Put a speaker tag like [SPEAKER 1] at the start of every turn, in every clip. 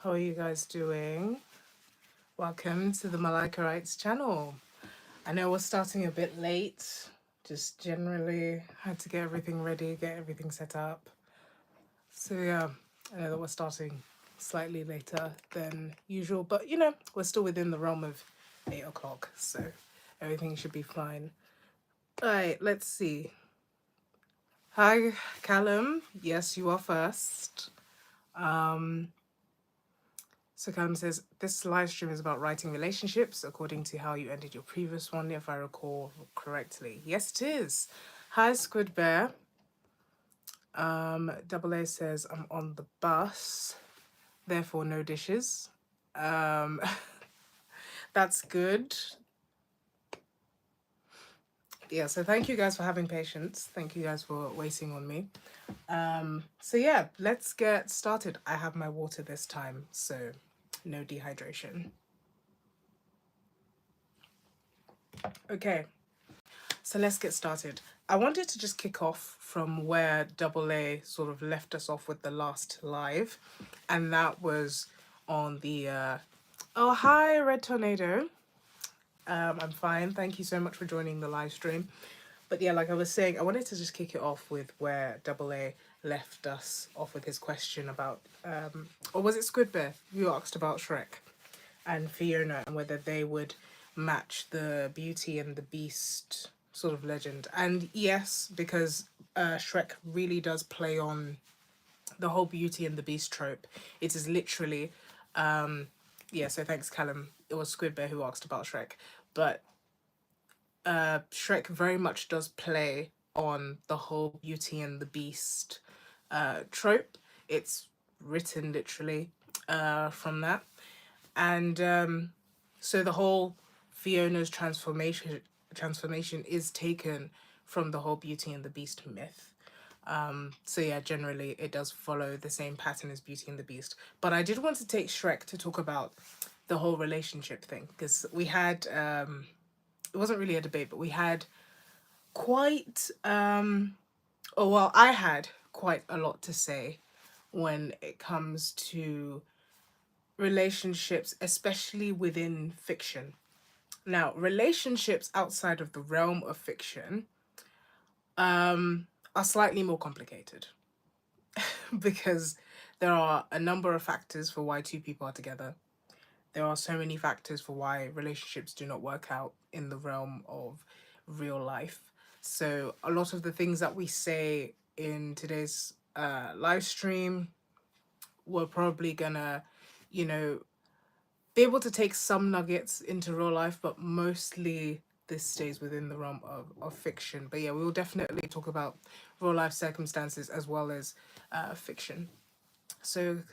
[SPEAKER 1] How are you guys doing? Welcome to the Malaika Writes channel. I know we're starting a bit late, just generally had to get everything ready, get everything set up. So yeah, I know that we're starting slightly later than usual, but we're still within the realm of 8 o'clock, so everything should be fine. All right, let's see. Hi, Callum. Yes, you are first. So Callum says, this live stream is about writing relationships according to how you ended your previous one, if I recall correctly. Yes, it is. Hi, Squid Bear. Double A says, I'm on the bus, therefore no dishes. Um, that's good. Yeah, so thank you guys for having patience. Thank you guys for waiting on me. So yeah, let's get started. I have my water this time, so no dehydration. Okay. So let's get started. I wanted to just kick off from where Double A sort of left us off with the last live, and that was on the oh, hi Red Tornado. I'm fine. Thank you so much for joining the live stream. But yeah, like I was saying, I wanted to just kick it off with where Double A left us off with his question about or was it Squid Bear who asked about Shrek and Fiona and whether they would match the Beauty and the Beast sort of legend. And yes, because Shrek really does play on the whole Beauty and the Beast trope. It is literally, yeah, so thanks, Callum. It was Squid Bear who asked about Shrek. But Shrek very much does play on the whole Beauty and the Beast trope. It's written literally from that. And so the whole Fiona's transformation is taken from the whole Beauty and the Beast myth. So yeah, generally it does follow the same pattern as Beauty and the Beast. But I did want to take Shrek to talk about the whole relationship thing because we had it wasn't really a debate, but we had quite oh well, I had quite a lot to say when it comes to relationships, especially within fiction. Now, relationships outside of the realm of fiction are slightly more complicated because there are a number of factors for why two people are together. There are so many factors for why relationships do not work out in the realm of real life. So, a lot of the things that we say in today's live stream, we're probably gonna, you know, be able to take some nuggets into real life, but mostly this stays within the realm of fiction. But yeah, we will definitely talk about real life circumstances as well as fiction. So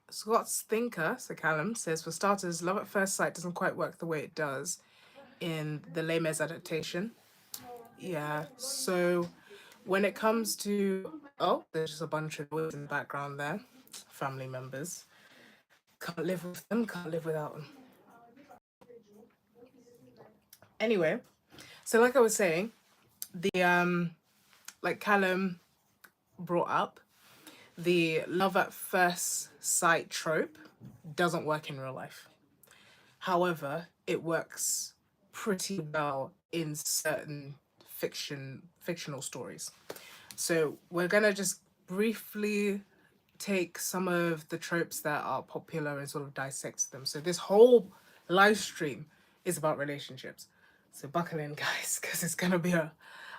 [SPEAKER 1] Scott's thinker, so Callum, says for starters, love at first sight doesn't quite work the way it does in the Les Mis adaptation. Yeah, so when it comes to oh, there's just a bunch of noise in the background there, family members. Can't live with them, can't live without them. Anyway, so like I was saying, the like Callum brought up, the love at first sight trope doesn't work in real life. However, it works pretty well in certain fictional stories. So we're gonna just briefly take some of the tropes that are popular and sort of dissect them. So this whole live stream is about relationships. So buckle in, guys, because it's gonna be a.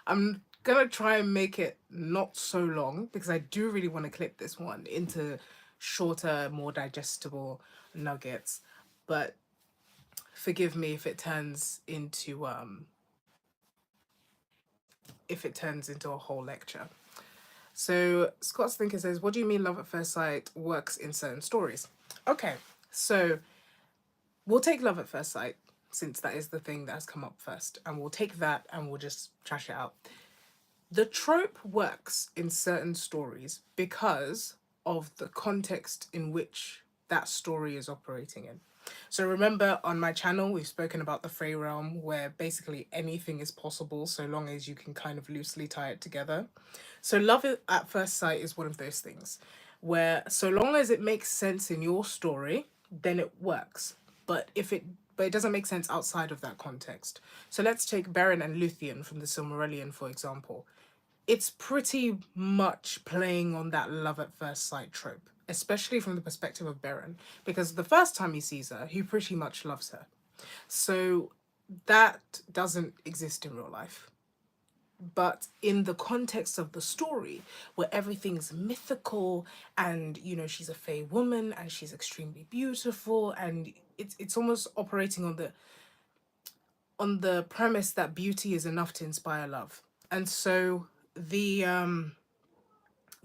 [SPEAKER 1] I'm gonna try and make it not so long because I do really want to clip this one into shorter, more digestible nuggets. But forgive me if it turns into a whole lecture. So Scott's thinker says, what do you mean love at first sight works in certain stories? Okay, so we'll take love at first sight since that is the thing that has come up first, and we'll take that and we'll just trash it out. The trope works in certain stories because of the context in which that story is operating in. So remember on my channel, we've spoken about the Frey realm where basically anything is possible so long as you can kind of loosely tie it together. So love at first sight is one of those things where so long as it makes sense in your story, then it works. But if it but it doesn't make sense outside of that context. So let's take Beren and Luthien from the Silmarillion, for example. It's pretty much playing on that love at first sight trope, especially from the perspective of Beren, because the first time he sees her, he pretty much loves her. So that doesn't exist in real life. But in the context of the story, where everything's mythical and she's a fey woman and she's extremely beautiful, and it's almost operating on the premise that beauty is enough to inspire love. And so the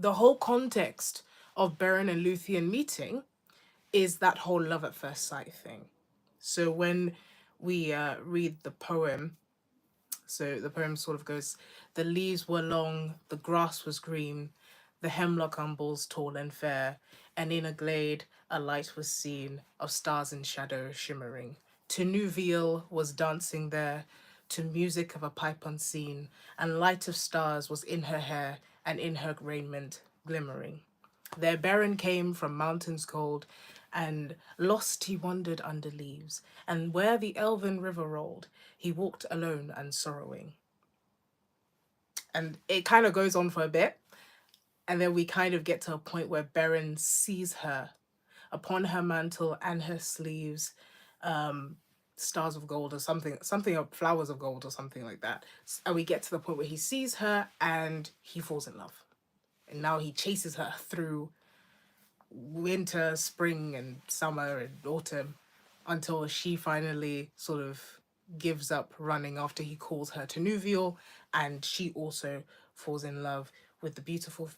[SPEAKER 1] whole context of Beren and Luthien meeting is that whole love at first sight thing. So when we read the poem, so the poem sort of goes, the leaves were long, the grass was green, the hemlock umbels tall and fair, and in a glade a light was seen of stars in shadow shimmering. Tinuviel was dancing there to music of a pipe unseen, and light of stars was in her hair and in her raiment glimmering. Their Baron came from mountains cold, and lost he wandered under leaves, and where the elven river rolled, he walked alone and sorrowing. And it kind of goes on for a bit, and then we kind of get to a point where Beren sees her upon her mantle and her sleeves, um, stars of gold or something of flowers of gold or something like that. And we get to the point where he sees her and he falls in love. And now he chases her through winter, spring, and summer and autumn until she finally sort of gives up running after he calls her to Nuvial, and she also falls in love with the beautiful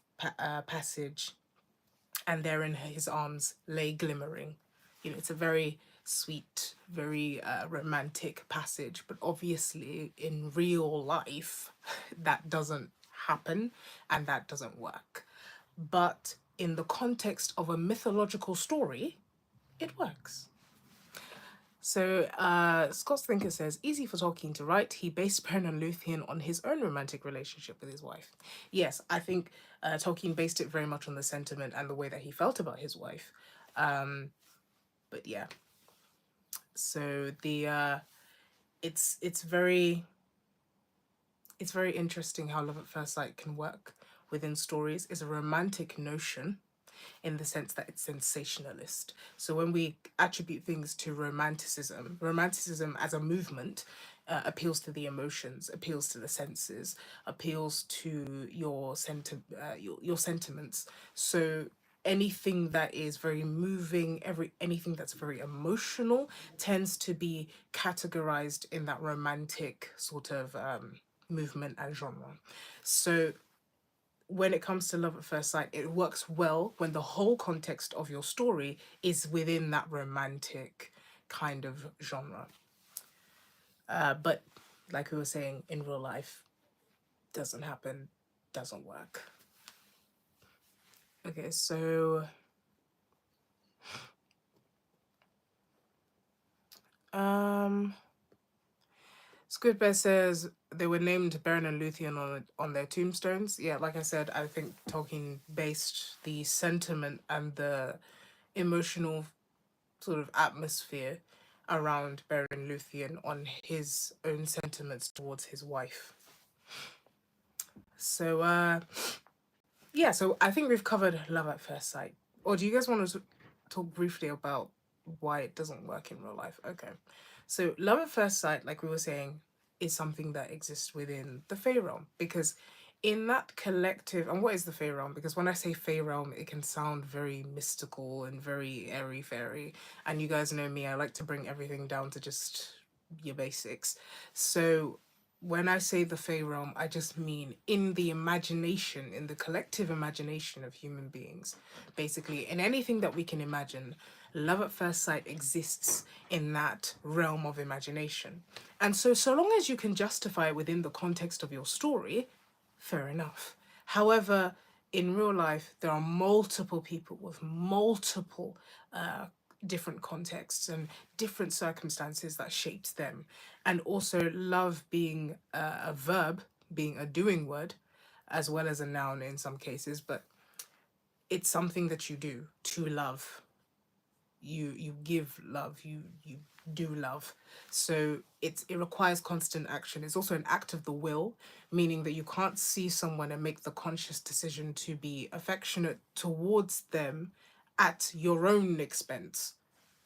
[SPEAKER 1] passage, and there in his arms lay glimmering. It's a very sweet, very romantic passage, but obviously in real life, that doesn't happen and that doesn't work. But in the context of a mythological story, it works. So Scott's Thinker says, easy for Tolkien to write. He based Beren and Luthien on his own romantic relationship with his wife. Yes, I think Tolkien based it very much on the sentiment and the way that he felt about his wife. But yeah, so it's very interesting how love at first sight can work within stories. It's a romantic notion in the sense that it's sensationalist. So when we attribute things to romanticism as a movement appeals to the emotions, appeals to the senses, appeals to your sentiments. So anything that is very moving, anything that's very emotional tends to be categorized in that romantic sort of movement and genre. So when it comes to love at first sight, it works well when the whole context of your story is within that romantic kind of genre. But like we were saying, in real life, doesn't happen, doesn't work. Okay, so Squidbear says they were named Beren and Luthien on their tombstones. Yeah, like I said, I think Tolkien based the sentiment and the emotional sort of atmosphere around Beren Luthien on his own sentiments towards his wife. So yeah, so I think we've covered love at first sight. Or do you guys want to talk briefly about why it doesn't work in real life? Okay. So love at first sight, like we were saying, is something that exists within the Fey realm, because in that collective, and what is the Fey realm? Because when I say Fey realm, it can sound very mystical and very airy fairy. And you guys know me, I like to bring everything down to just your basics. So when I say the Fey realm, I just mean in the imagination, in the collective imagination of human beings. Basically, in anything that we can imagine, love at first sight exists in that realm of imagination. And so long as you can justify it within the context of your story, fair enough. However, in real life, there are multiple people with multiple different contexts and different circumstances that shapes them. And also love being a verb, being a doing word, as well as a noun in some cases. But it's something that you do to love. You give love, you do love. So it requires constant action. It's also an act of the will, meaning that you can't see someone and make the conscious decision to be affectionate towards them at your own expense,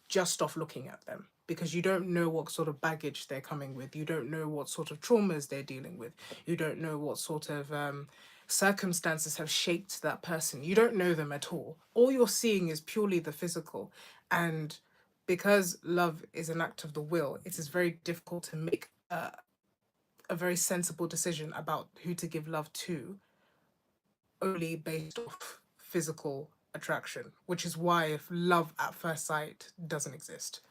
[SPEAKER 1] just off looking at them, because you don't know what sort of baggage they're coming with. You don't know what sort of traumas they're dealing with. You don't know what sort of circumstances have shaped that person. You don't know them at all you're seeing is purely the physical. And because love is an act of the will, it is very difficult to make a very sensible decision about who to give love to only based off physical attraction, which is why if love at first sight doesn't exist,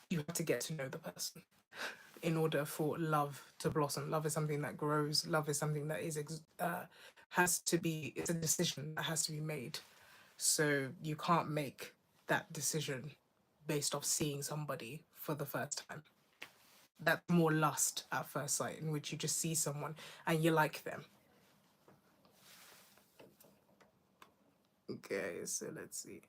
[SPEAKER 1] you have to get to know the person in order for love to blossom. Love is something that grows. Love is something that has to be. It's a decision that has to be made. So you can't make that decision based off seeing somebody for the first time. That's more lust at first sight, in which you just see someone and you like them. Okay, so let's see.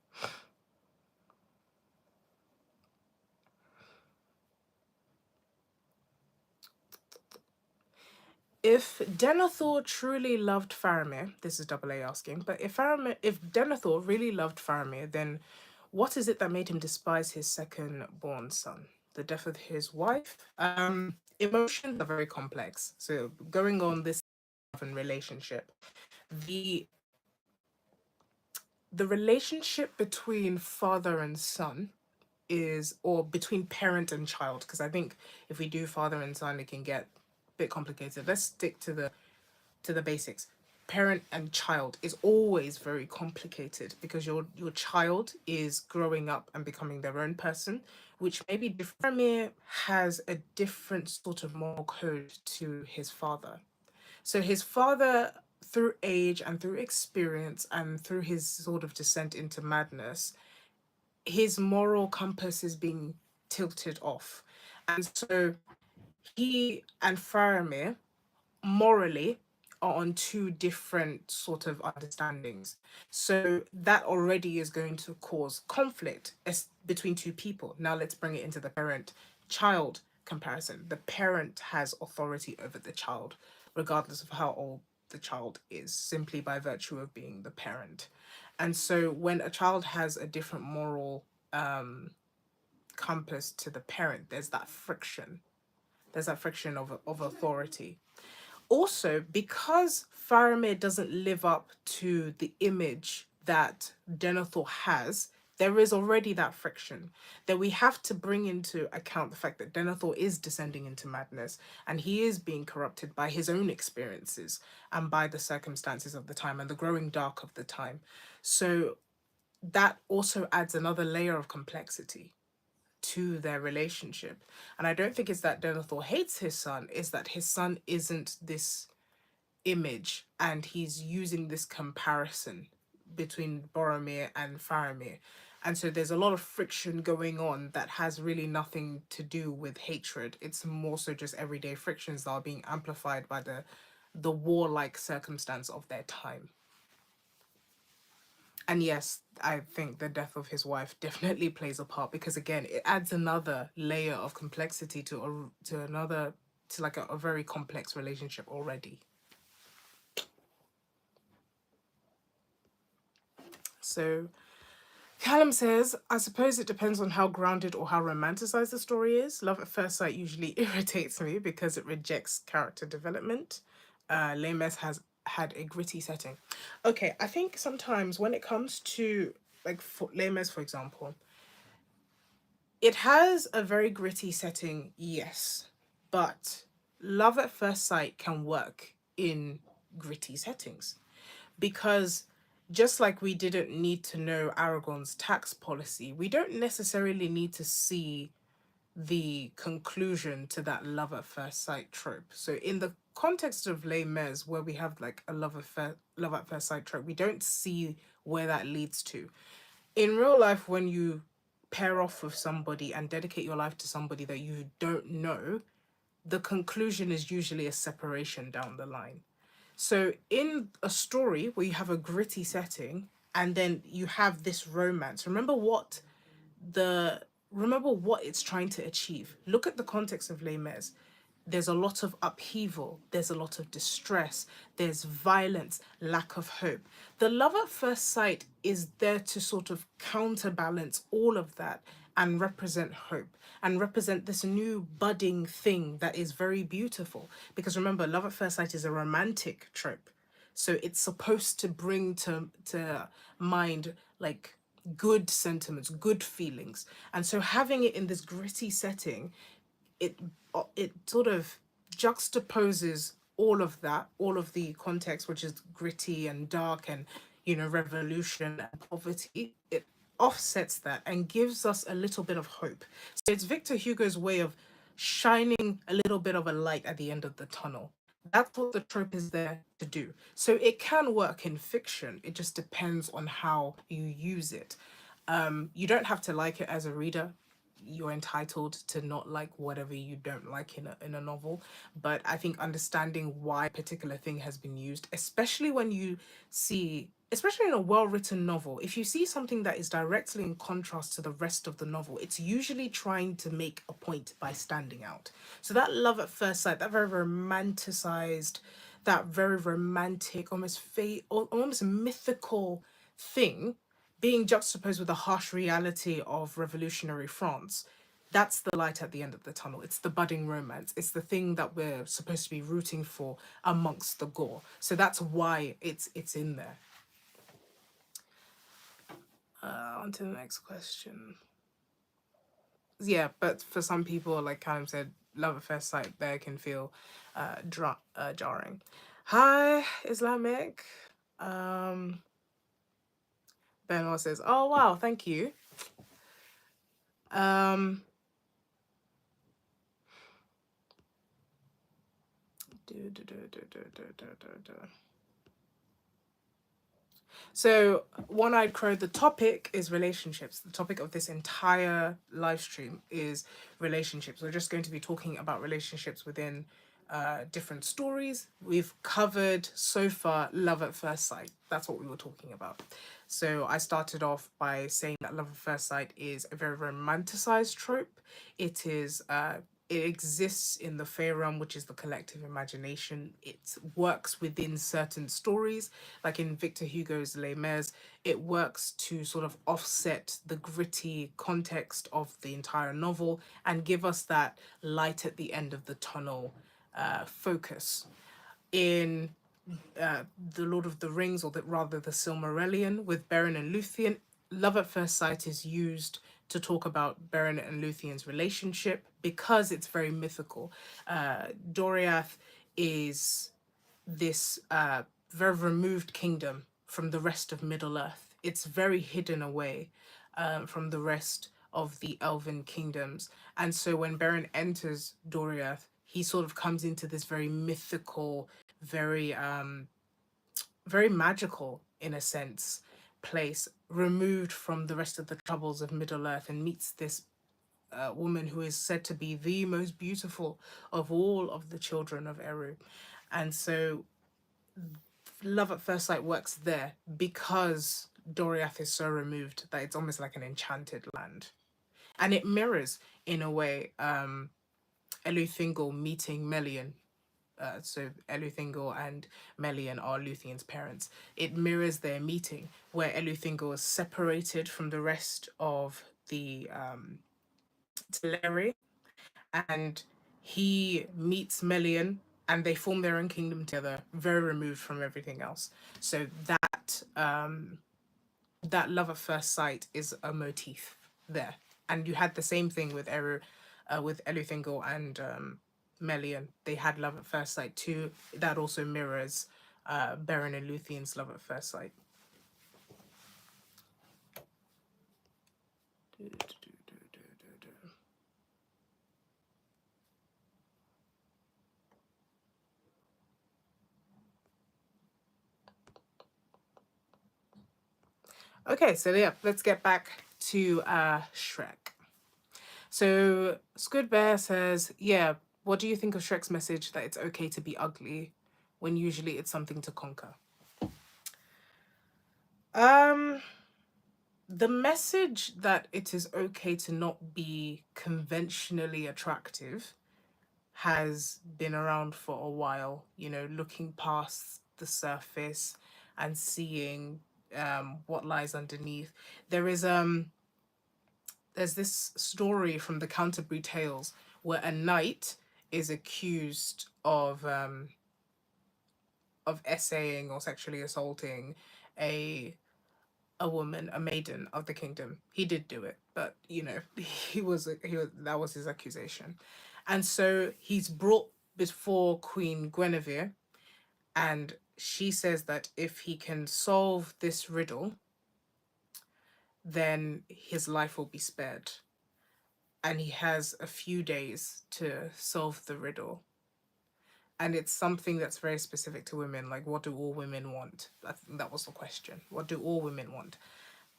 [SPEAKER 1] If Denethor truly loved Faramir, this is Double A asking, but if Denethor really loved Faramir, then what is it that made him despise his second born son? The death of his wife? Emotions are very complex. So going on this relationship, the the relationship between father and son is, or between parent and child, because I think if we do father and son, it can get a bit complicated. Let's stick to the basics. Parent and child is always very complicated because your child is growing up and becoming their own person, which may be different. Faramir has a different sort of moral code to his father. So his father, through age and through experience and through his sort of descent into madness, his moral compass is being tilted off. And so he and Faramir morally are on two different sort of understandings. So that already is going to cause conflict between two people. Now let's bring it into the parent child comparison. The parent has authority over the child, regardless of how old the child is, simply by virtue of being the parent. And so when a child has a different moral compass to the parent, there's that friction. There's that friction of authority. Also, because Faramir doesn't live up to the image that Denethor has, there is already that friction. That we have to bring into account the fact that Denethor is descending into madness and he is being corrupted by his own experiences and by the circumstances of the time and the growing dark of the time. So that also adds another layer of complexity to their relationship. And I don't think it's that Denethor hates his son, it's that his son isn't this image and he's using this comparison between Boromir and Faramir. And so there's a lot of friction going on that has really nothing to do with hatred. It's more so just everyday frictions that are being amplified by the warlike circumstance of their time. And yes, I think the death of his wife definitely plays a part because again, it adds another layer of complexity to like a very complex relationship already. So Callum says, I suppose it depends on how grounded or how romanticized the story is. Love at first sight usually irritates me because it rejects character development. Les Mis has had a gritty setting. Okay, I think sometimes when it comes to, like, for Les Mis, for example, it has a very gritty setting, yes, but Love at First Sight can work in gritty settings because just like we didn't need to know Aragorn's tax policy, we don't necessarily need to see the conclusion to that love at first sight trope. So in the context of Les Mis, where we have like a love at first sight trope, we don't see where that leads to. In real life, when you pair off with somebody and dedicate your life to somebody that you don't know, the conclusion is usually a separation down the line. So in a story where you have a gritty setting and then you have this romance, the remember what it's trying to achieve. Look at the context of Les Mis. There's a lot of upheaval, there's a lot of distress, there's violence, lack of hope. The love at first sight is there to sort of counterbalance all of that and represent hope and represent this new budding thing that is very beautiful. Because remember, love at first sight is a romantic trope. So it's supposed to bring to mind like good sentiments, good feelings. And so having it in this gritty setting, it it sort of juxtaposes all of that, all of the context, which is gritty and dark and, revolution and poverty. It offsets that and gives us a little bit of hope. So it's Victor Hugo's way of shining a little bit of a light at the end of the tunnel. That's what the trope is there to do. So it can work in fiction. It just depends on how you use it. You don't have to like it as a reader. You're entitled to not like whatever you don't like in a novel. But I think understanding why a particular thing has been used, especially when you see, especially in a well-written novel, if you see something that is directly in contrast to the rest of the novel, it's usually trying to make a point by standing out. So that love at first sight, that very romanticized, that very romantic, almost mythical thing being juxtaposed with the harsh reality of revolutionary France, that's the light at the end of the tunnel. It's the budding romance. It's the thing that we're supposed to be rooting for amongst the gore. So that's why it's in there. On to the next question. Yeah, but for some people, like Callum said, love at first sight there can feel jarring. Hi, Islamic. Um, Benoit says, "Oh wow, thank you." Um, do, do, do, do, do, do, do, do. So, One Eyed Crow, the topic is relationships. The topic of this entire live stream is relationships. We're just going to be talking about relationships within different stories. We've covered so far love at first sight. That's what we were talking about. So, I started off by saying that love at first sight is a very romanticized trope. It exists in the Fey realm, which is the collective imagination. It works within certain stories, like in Victor Hugo's Les Mis. It works to sort of offset the gritty context of the entire novel and give us that light at the end of the tunnel focus. In the Lord of the Rings, or rather the Silmarillion, with Beren and Luthien, love at first sight is used to talk about Beren and Luthien's relationship because it's very mythical. Doriath is this very removed kingdom from the rest of Middle Earth. It's very hidden away from the rest of the elven kingdoms. And so when Beren enters Doriath, he sort of comes into this very mythical, very very magical in a sense place, removed from the rest of the troubles of Middle Earth, and meets this woman who is said to be the most beautiful of all of the children of Eru. And so love at first sight works there because Doriath is so removed that it's almost like an enchanted land. And it mirrors, in a way, Eleuthingel meeting Melian. So Eleuthingel and Melian are Luthien's parents. It mirrors their meeting where Eleuthingel is separated from the rest of the Teleri, and he meets Melian and they form their own kingdom together, very removed from everything else. So that love at first sight is a motif there. And you had the same thing with with Eleuthingel and Melian. They had love at first sight too. That also mirrors Beren and Luthien's love at first sight. Okay, so yeah, let's get back to Shrek. So Squid Bear says, yeah, what do you think of Shrek's message that it's okay to be ugly? when usually it's something to conquer. Um, the message that it is okay to not be conventionally attractive has been around for a while, you know, looking past the surface and seeing what lies underneath. There is there's this story from the Canterbury Tales where a knight is accused of essaying or sexually assaulting a a woman, a maiden of the kingdom. He did do it, but you know, he was that was his accusation. And so he's brought before Queen Guinevere, and she says that if he can solve this riddle, then his life will be spared. And he has a few days to solve the riddle. And it's something that's very specific to women. Like, what do all women want? I think that was the question. What do all women want?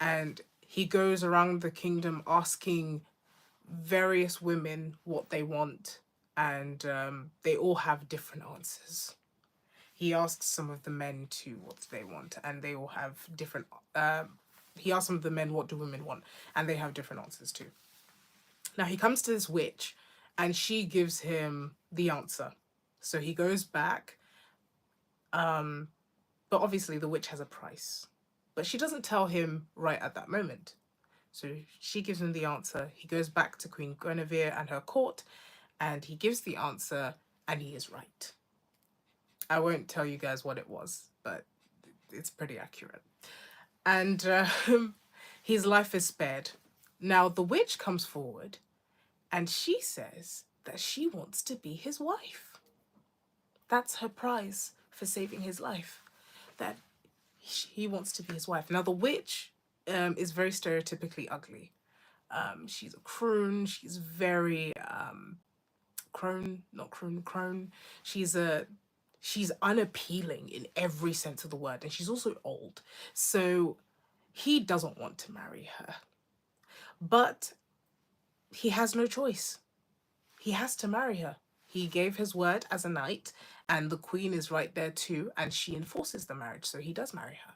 [SPEAKER 1] And he goes around the kingdom asking various women what they want, and they all have different answers. He asks some of the men too what they want, and they all have different. He asks some of the men what do women want, and they have different answers too. Now he comes to this witch, and she gives him the answer. So he goes back, um, but obviously the witch has a price, but she doesn't tell him right at that moment. So she gives him the answer. He goes back to Queen Guinevere and her court, and he gives the answer, and he is right. I won't tell you guys what it was, but it's pretty accurate. And his life is spared. Now, the witch comes forward, and she says that she wants to be his wife. That's her prize for saving his life. That he wants to be his wife. Now, the witch is very stereotypically ugly. She's a crone. She's very crone, not crone, crone. She's a she's unappealing in every sense of the word, and she's also old. So he doesn't want to marry her, but he has no choice. He has to marry her. He gave his word as a knight, and the queen is right there too, and she enforces the marriage, so he does marry her.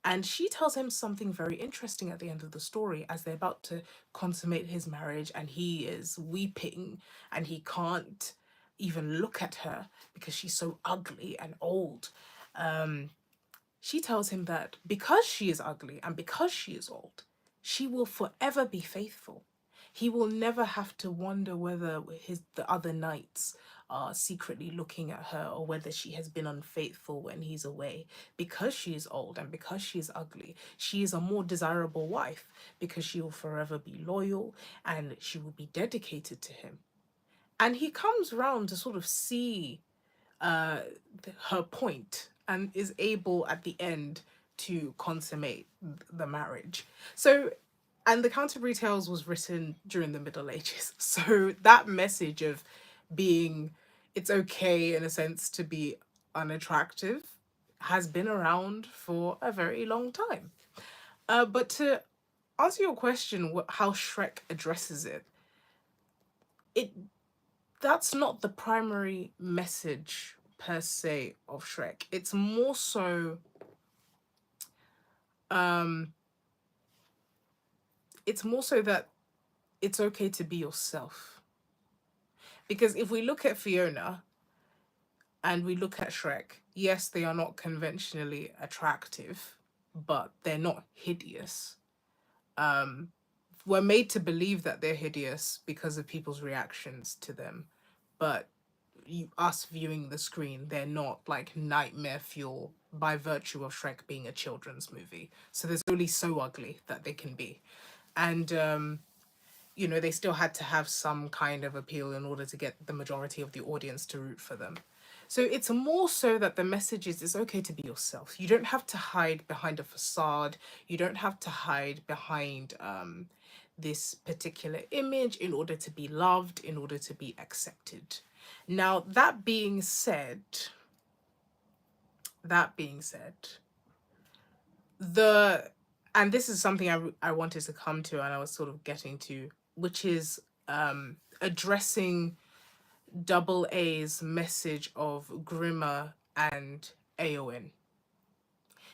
[SPEAKER 1] And she tells him something very interesting at the end of the story as they're about to consummate his marriage, and he is weeping and he can't even look at her because she's so ugly and old. Um, she tells him that because she is ugly and because she is old, she will forever be faithful. He will never have to wonder whether the other knights are secretly looking at her or whether she has been unfaithful when he's away. Because she is old and because she is ugly, she is a more desirable wife because she will forever be loyal and she will be dedicated to him. And he comes round to sort of see uh, her point and is able at the end to consummate the marriage. So, and the Canterbury Tales was written during the Middle Ages. So that message of being, it's okay in a sense to be unattractive has been around for a very long time. But to answer your question, how Shrek addresses it, it that's not the primary message per se of Shrek. Um it's more so that it's okay to be yourself. Because if we look at Fiona and we look at Shrek, yes, they are not conventionally attractive, but they're not hideous. Um we're made to believe that they're hideous because of people's reactions to them, but us viewing the screen, they're not like nightmare fuel by virtue of Shrek being a children's movie. So there's only so ugly that they can be. And you know, they still had to have some kind of appeal in order to get the majority of the audience to root for them. So it's more so that the message is it's okay to be yourself. You don't have to hide behind a facade. You don't have to hide behind this particular image in order to be loved, in order to be accepted. Now, that being said, the and this is something I wanted to come to and I was sort of getting to, which is addressing double A's message of grimmer and Eowyn.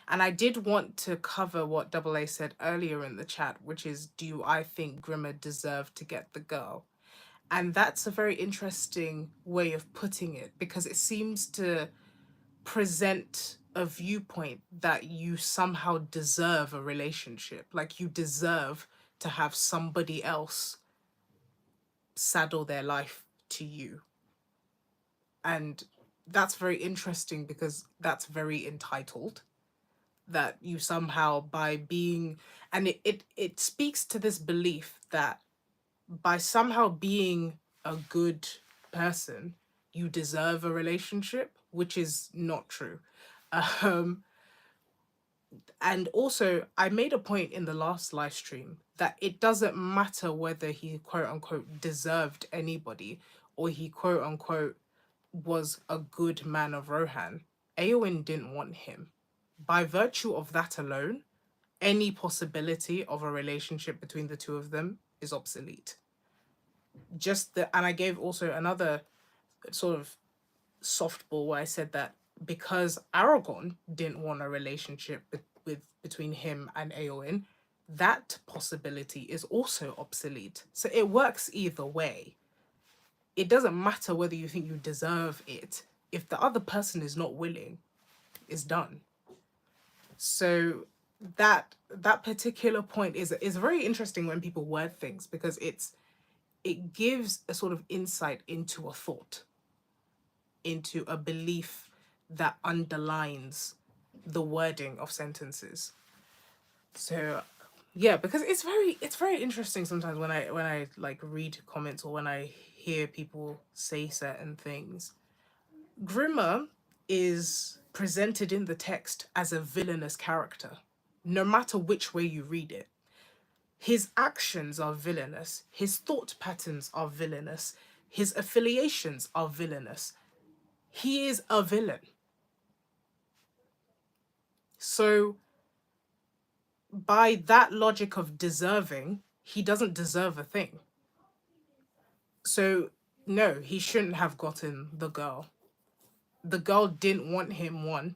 [SPEAKER 1] And I did want to cover what Double A said earlier in the chat, which is, do I think Grimmer deserved to get the girl? And that's a very interesting way of putting it, because it seems to present a viewpoint that you somehow deserve a relationship, like you deserve to have somebody else saddle their life to you. And that's very interesting because that's very entitled, that you somehow, by being, and it speaks to this belief that by somehow being a good person, you deserve a relationship, which is not true. Um, and also, I made a point in the last live stream that it doesn't matter whether he quote unquote deserved anybody or he quote unquote was a good man of Rohan. Eowyn didn't want him. By virtue of that alone, any possibility of a relationship between the two of them is obsolete. And I gave also another sort of softball where I said that because Aragorn didn't want a relationship between him and Eowyn, that possibility is also obsolete. So it works either way. It doesn't matter whether you think you deserve it. If the other person is not willing, it's done. So that particular point is very interesting when people word things, because it gives a sort of insight into a thought, into a belief that underlines the wording of sentences. So yeah, because it's very interesting sometimes when I like read comments or when I hear people say certain things. Grimmer is presented in the text as a villainous character, no matter which way you read it. His actions are villainous, his thought patterns are villainous, his affiliations are villainous. He is a villain. So, by that logic of deserving, he doesn't deserve a thing. So, no, he shouldn't have gotten the girl. The girl didn't want him, one.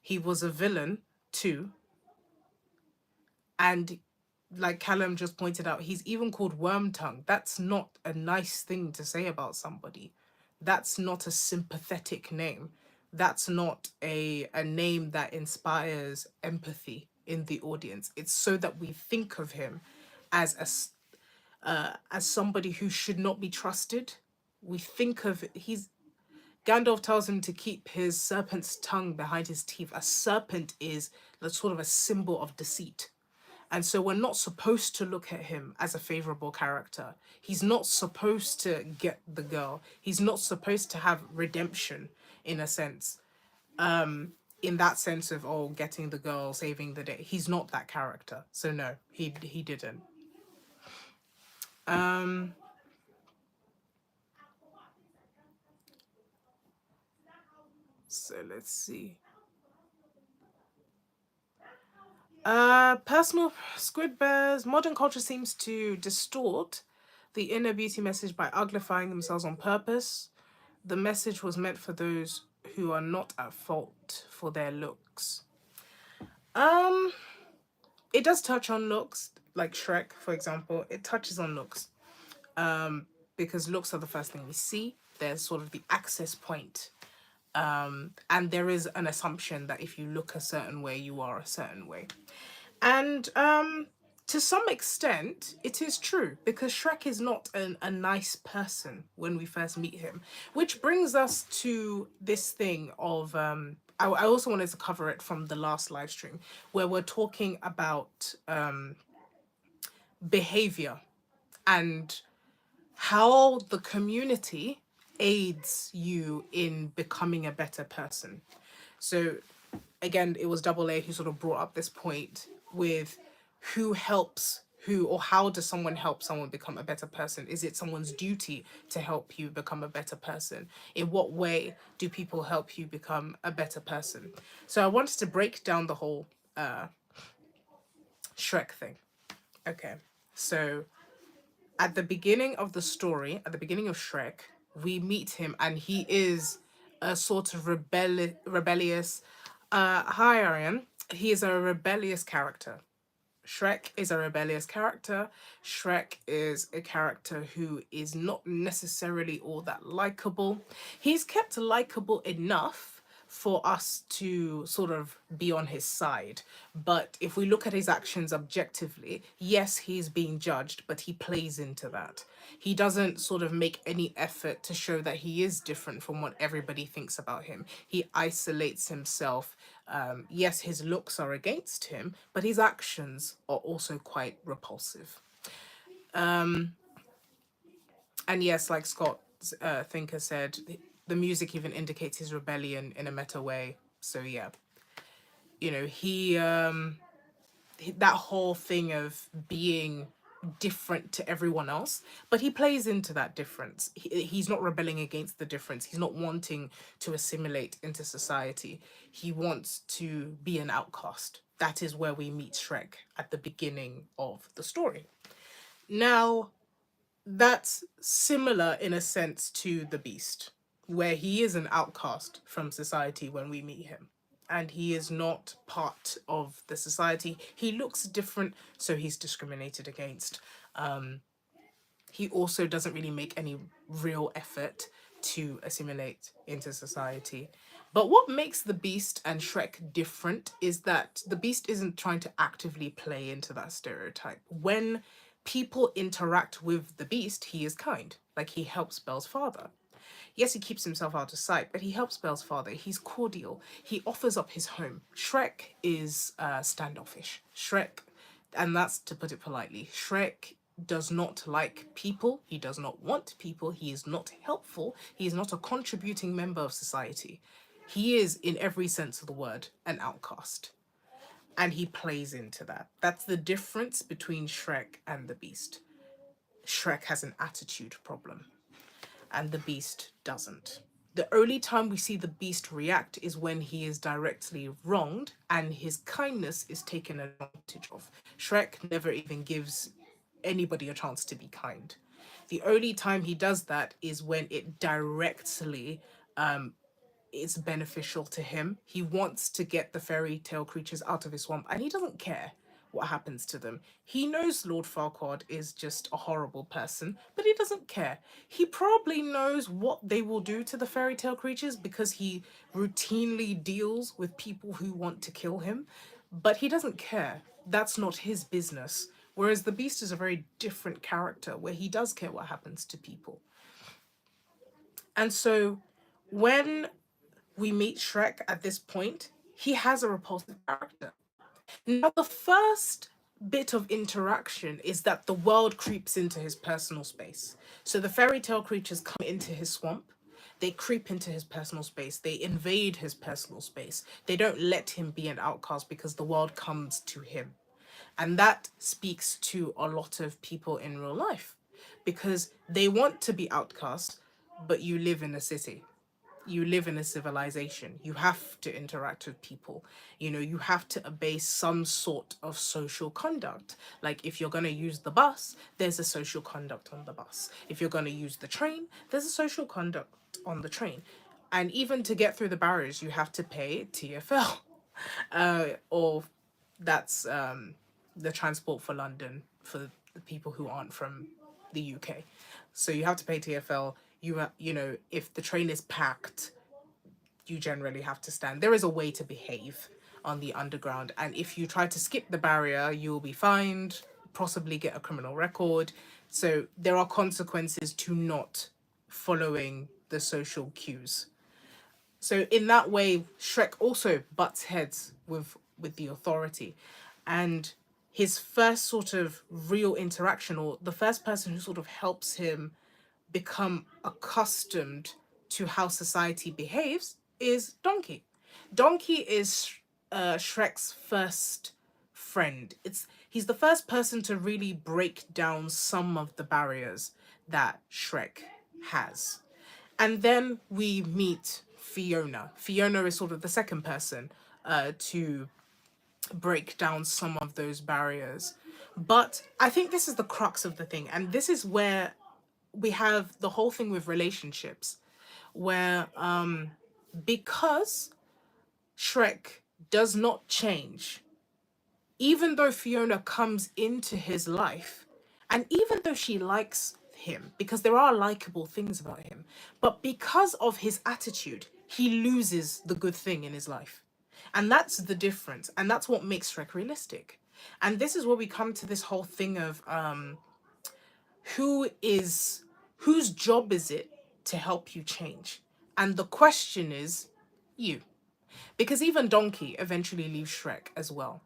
[SPEAKER 1] He was a villain, two. And like Callum just pointed out, he's even called Wormtongue. That's not a nice thing to say about somebody. That's not a sympathetic name. That's not a name that inspires empathy in the audience. It's so that we think of him as somebody who should not be trusted. We think of he's Gandalf tells him to keep his serpent's tongue behind his teeth. A serpent is the sort of a symbol of deceit. And so we're not supposed to look at him as a favorable character. He's not supposed to get the girl. He's not supposed to have redemption, in a sense. In that sense of, oh, getting the girl, saving the day. He's not that character. So no, he didn't. So let's see. Personal Squid Bears. Modern culture seems to distort the inner beauty message by uglifying themselves on purpose. The message was meant for those who are not at fault for their looks. It does touch on looks, like Shrek, for example. It touches on looks. Because looks are the first thing we see. There's sort of the access point. And there is an assumption that if you look a certain way, you are a certain way. And to some extent, it is true, because Shrek is not a nice person when we first meet him. Which brings us to this thing of, I also wanted to cover it from the last live stream, where we're talking about behavior and how the community aids you in becoming a better person. So again, it was Double A who sort of brought up this point with who helps who, or how does someone help someone become a better person? Is it someone's duty to help you become a better person? In what way do people help you become a better person? So I wanted to break down the whole Shrek thing. Okay, so at the beginning of the story, at the beginning of Shrek, we meet him and he is a sort of rebellious. Hi, Arian. He is a rebellious character. Shrek is a rebellious character. Shrek is a character who is not necessarily all that likable. He's kept likable enough for us to sort of be on his side. But if we look at his actions objectively, yes, he's being judged, but he plays into that. He doesn't sort of make any effort to show that he is different from what everybody thinks about him. He isolates himself. Yes, his looks are against him, but his actions are also quite repulsive. And yes, like Scott Thinker said, the music even indicates his rebellion in a meta way. So yeah, that whole thing of being different to everyone else, but he plays into that difference. He's not rebelling against the difference. He's not wanting to assimilate into society. He wants to be an outcast. That is where we meet Shrek at the beginning of the story. Now, that's similar in a sense to the Beast, where he is an outcast from society when we meet him. And he is not part of the society. He looks different, so he's discriminated against. He also doesn't really make any real effort to assimilate into society. But what makes the Beast and Shrek different is that the Beast isn't trying to actively play into that stereotype. When people interact with the Beast, he is kind. Like, he helps Belle's father. Yes, he keeps himself out of sight, but he helps Belle's father. He's cordial. He offers up his home. Shrek is standoffish. Shrek, and that's to put it politely, Shrek does not like people. He does not want people. He is not helpful. He is not a contributing member of society. He is, in every sense of the word, an outcast. And he plays into that. That's the difference between Shrek and the Beast. Shrek has an attitude problem, and the Beast doesn't. The only time we see the Beast react is when he is directly wronged and his kindness is taken advantage of. Shrek never even gives anybody a chance to be kind. The only time he does that is when it directly is beneficial to him. He wants to get the fairy tale creatures out of his swamp and he doesn't care what happens to them. He knows Lord Farquaad is just a horrible person, but he doesn't care. He probably knows what they will do to the fairy tale creatures because he routinely deals with people who want to kill him, but he doesn't care. That's not his business. Whereas the Beast is a very different character where he does care what happens to people. And so when we meet Shrek at this point, he has a repulsive character. Now, the first bit of interaction is that the world creeps into his personal space. So the fairy tale creatures come into his swamp. They creep into his personal space. They invade his personal space. They don't let him be an outcast because the world comes to him. And that speaks to a lot of people in real life because they want to be outcast, but you live in a city, you live in a civilization, you have to interact with people, you have to obey some sort of social conduct. Like, if you're going to use the bus, there's a social conduct on the bus. If you're going to use the train, there's a social conduct on the train. And even to get through the barriers, you have to pay TFL. Or that's the Transport for London for the people who aren't from the UK. So you have to pay TFL. If the train is packed, you generally have to stand. There is a way to behave on the underground, and if you try to skip the barrier, you will be fined, possibly get a criminal record. So there are consequences to not following the social cues. So in that way, Shrek also butts heads with the authority, and his first sort of real interaction, or the first person who sort of helps him become accustomed to how society behaves, is Donkey. Donkey is Shrek's first friend. He's the first person to really break down some of the barriers that Shrek has. And then we meet Fiona. Fiona is sort of the second person to break down some of those barriers. But I think this is the crux of the thing, and this is where we have the whole thing with relationships, where because Shrek does not change, even though Fiona comes into his life, and even though she likes him, because there are likable things about him, but because of his attitude, he loses the good thing in his life. And that's the difference. And that's what makes Shrek realistic. And this is where we come to this whole thing of who is whose job is it to help you change? And the question is you. Because even Donkey eventually leaves Shrek as well.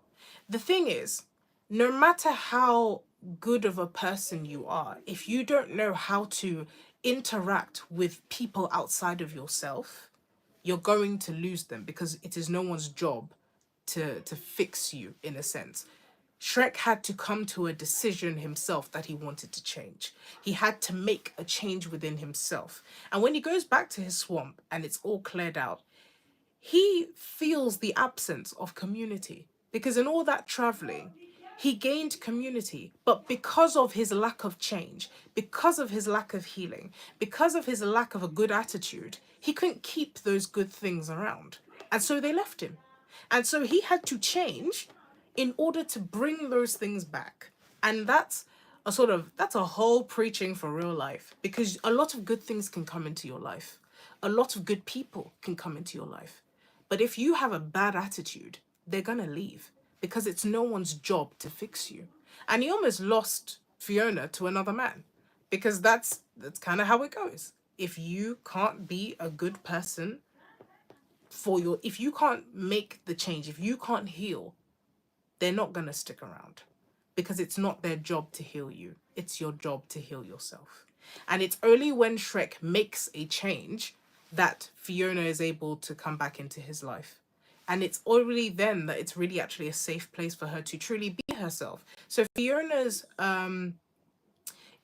[SPEAKER 1] The thing is, no matter how good of a person you are, if you don't know how to interact with people outside of yourself, you're going to lose them, because it is no one's job to fix you, in a sense. Shrek had to come to a decision himself that he wanted to change. He had to make a change within himself. And when he goes back to his swamp and it's all cleared out, he feels the absence of community, because in all that traveling, he gained community, but because of his lack of change, because of his lack of healing, because of his lack of a good attitude, he couldn't keep those good things around. And so they left him. And so he had to change in order to bring those things back. And that's a whole preaching for real life, because a lot of good things can come into your life. A lot of good people can come into your life. But if you have a bad attitude, they're going to leave, because it's no one's job to fix you. And he almost lost Fiona to another man, because that's kind of how it goes. If you can't be a good person if you can't make the change, if you can't heal, they're not going to stick around, because it's not their job to heal you. It's your job to heal yourself. And it's only when Shrek makes a change that Fiona is able to come back into his life. And it's only then that it's really actually a safe place for her to truly be herself. So Fiona's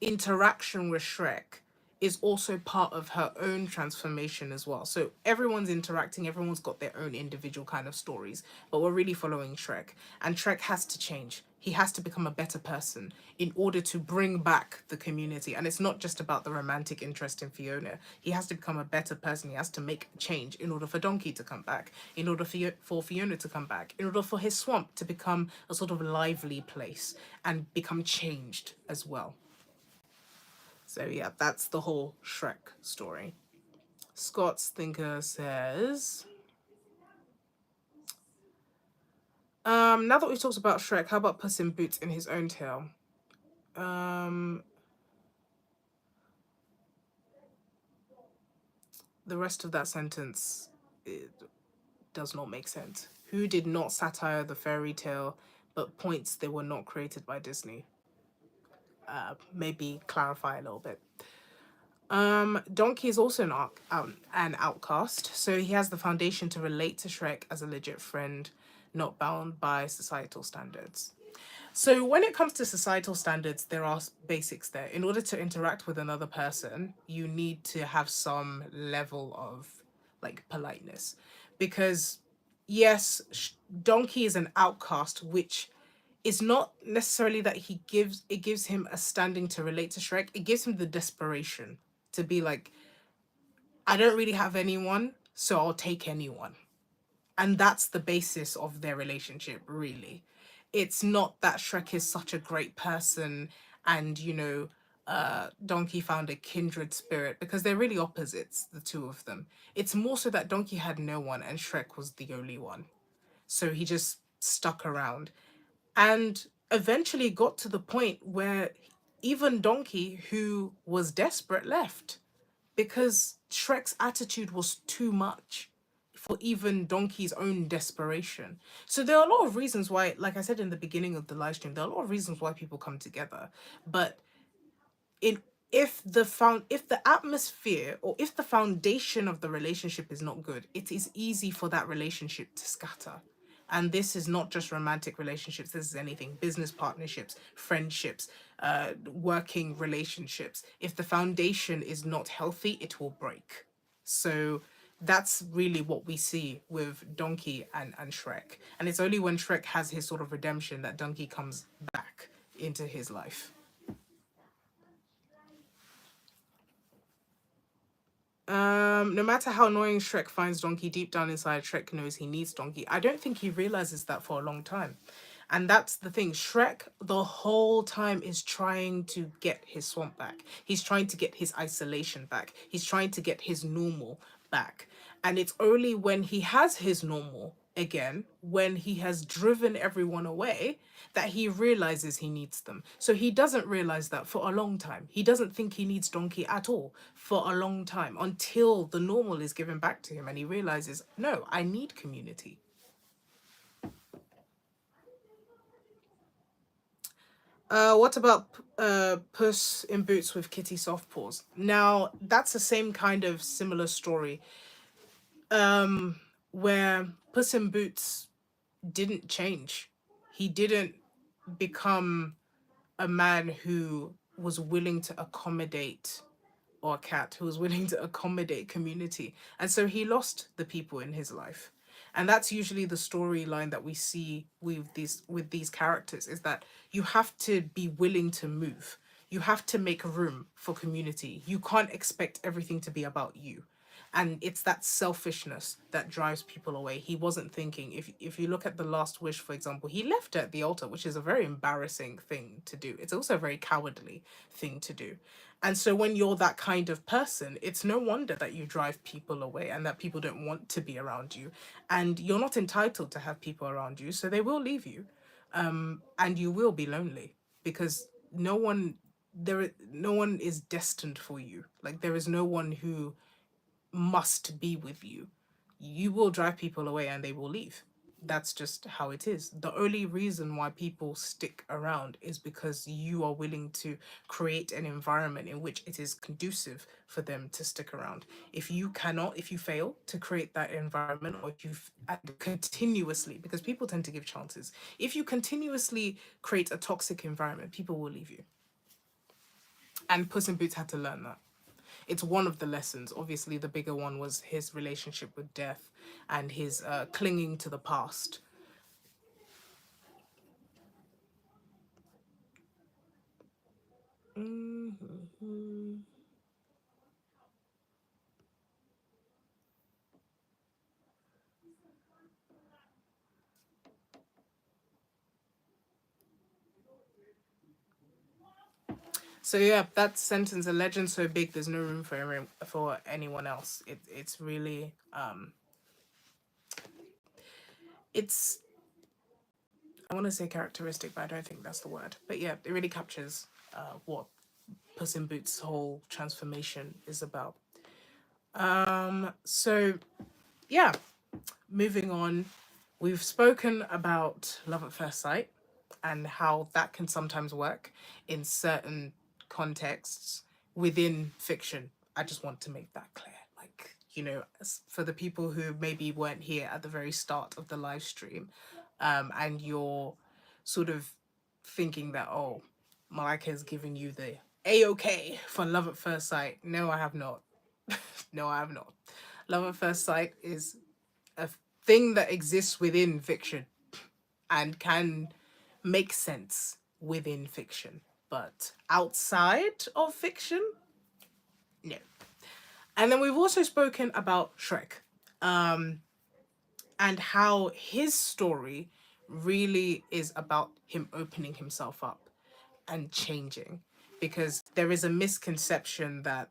[SPEAKER 1] interaction with Shrek is also part of her own transformation as well. So everyone's interacting, everyone's got their own individual kind of stories, but we're really following Shrek. And Shrek has to change. He has to become a better person in order to bring back the community. And it's not just about the romantic interest in Fiona. He has to become a better person. He has to make a change in order for Donkey to come back, in order for Fiona to come back, in order for his swamp to become a sort of lively place and become changed as well. So yeah, that's the whole Shrek story. Scott's Thinker says, now that we've talked about Shrek, how about Puss in Boots in his own tale? The rest of that sentence, it does not make sense. Who did not satire the fairy tale, but points they were not created by Disney? Maybe clarify a little bit. Donkey is also an outcast, so he has the foundation to relate to Shrek as a legit friend, not bound by societal standards. So when it comes to societal standards, there are basics there. In order to interact with another person, you need to have some level of like politeness, because yes, Donkey is an outcast, which is not necessarily that it gives him a standing to relate to Shrek. It gives him the desperation to be like, I don't really have anyone, so I'll take anyone. And that's the basis of their relationship, really. It's not that Shrek is such a great person and, Donkey found a kindred spirit, because they're really opposites, the two of them. It's more so that Donkey had no one and Shrek was the only one. So he just stuck around and eventually got to the point where even Donkey, who was desperate, left, because Shrek's attitude was too much for even Donkey's own desperation. So there are a lot of reasons why, like I said in the beginning of the live stream, there are a lot of reasons why people come together. But in if the atmosphere, or if the foundation of the relationship is not good, it is easy for that relationship to scatter. And this is not just romantic relationships, this is anything: business partnerships, friendships, working relationships. If the foundation is not healthy, it will break. So that's really what we see with Donkey and Shrek. And it's only when Shrek has his sort of redemption that Donkey comes back into his life. No matter how annoying Shrek finds Donkey, deep down inside, Shrek knows he needs Donkey. I don't think he realizes that for a long time. And that's the thing. Shrek, the whole time, is trying to get his swamp back. He's trying to get his isolation back. He's trying to get his normal back. And it's only when he has his normal again, when he has driven everyone away, that he realizes he needs them. So he doesn't realize that for a long time. He doesn't think he needs Donkey at all for a long time until the normal is given back to him and he realizes, no, I need community. What about Puss in Boots with Kitty Softpaws? Now, that's the same kind of similar story where Puss in Boots didn't change. He didn't become a man who was willing to accommodate, or a cat who was willing to accommodate community. And so he lost the people in his life. And that's usually the storyline that we see with these characters, is that you have to be willing to move. You have to make room for community. You can't expect everything to be about you. And it's that selfishness that drives people away. He wasn't thinking. If you look at the Last Wish, for example, he left at the altar, which is a very embarrassing thing to do. It's also a very cowardly thing to do. And so when you're that kind of person, it's no wonder that you drive people away and that people don't want to be around you. And you're not entitled to have people around you, so they will leave you. And you will be lonely because no one is destined for you. Like, there is no one who must be with you. You will drive people away and they will leave. That's just how it is. The only reason why people stick around is because you are willing to create an environment in which it is conducive for them to stick around. If you fail to create that environment, or if you continuously, because people tend to give chances, if you continuously create a toxic environment, people will leave you. And Puss in Boots had to learn that. It's one of the lessons. Obviously, the bigger one was his relationship with death and his clinging to the past. Mm-hmm. So yeah, that sentence, "a legend so big, there's no room for anyone else." It's really it's I want to say characteristic, but I don't think that's the word. But yeah, it really captures what Puss in Boots' whole transformation is about. So yeah, moving on, we've spoken about love at first sight and how that can sometimes work in certain contexts within fiction. I just want to make that clear. Like, for the people who maybe weren't here at the very start of the live stream, and you're sort of thinking that, oh, Malaika has given you the A-OK for love at first sight. No, I have not. No, I have not. Love at first sight is a thing that exists within fiction and can make sense within fiction. But outside of fiction, no. And then we've also spoken about Shrek, and how his story really is about him opening himself up and changing, because there is a misconception that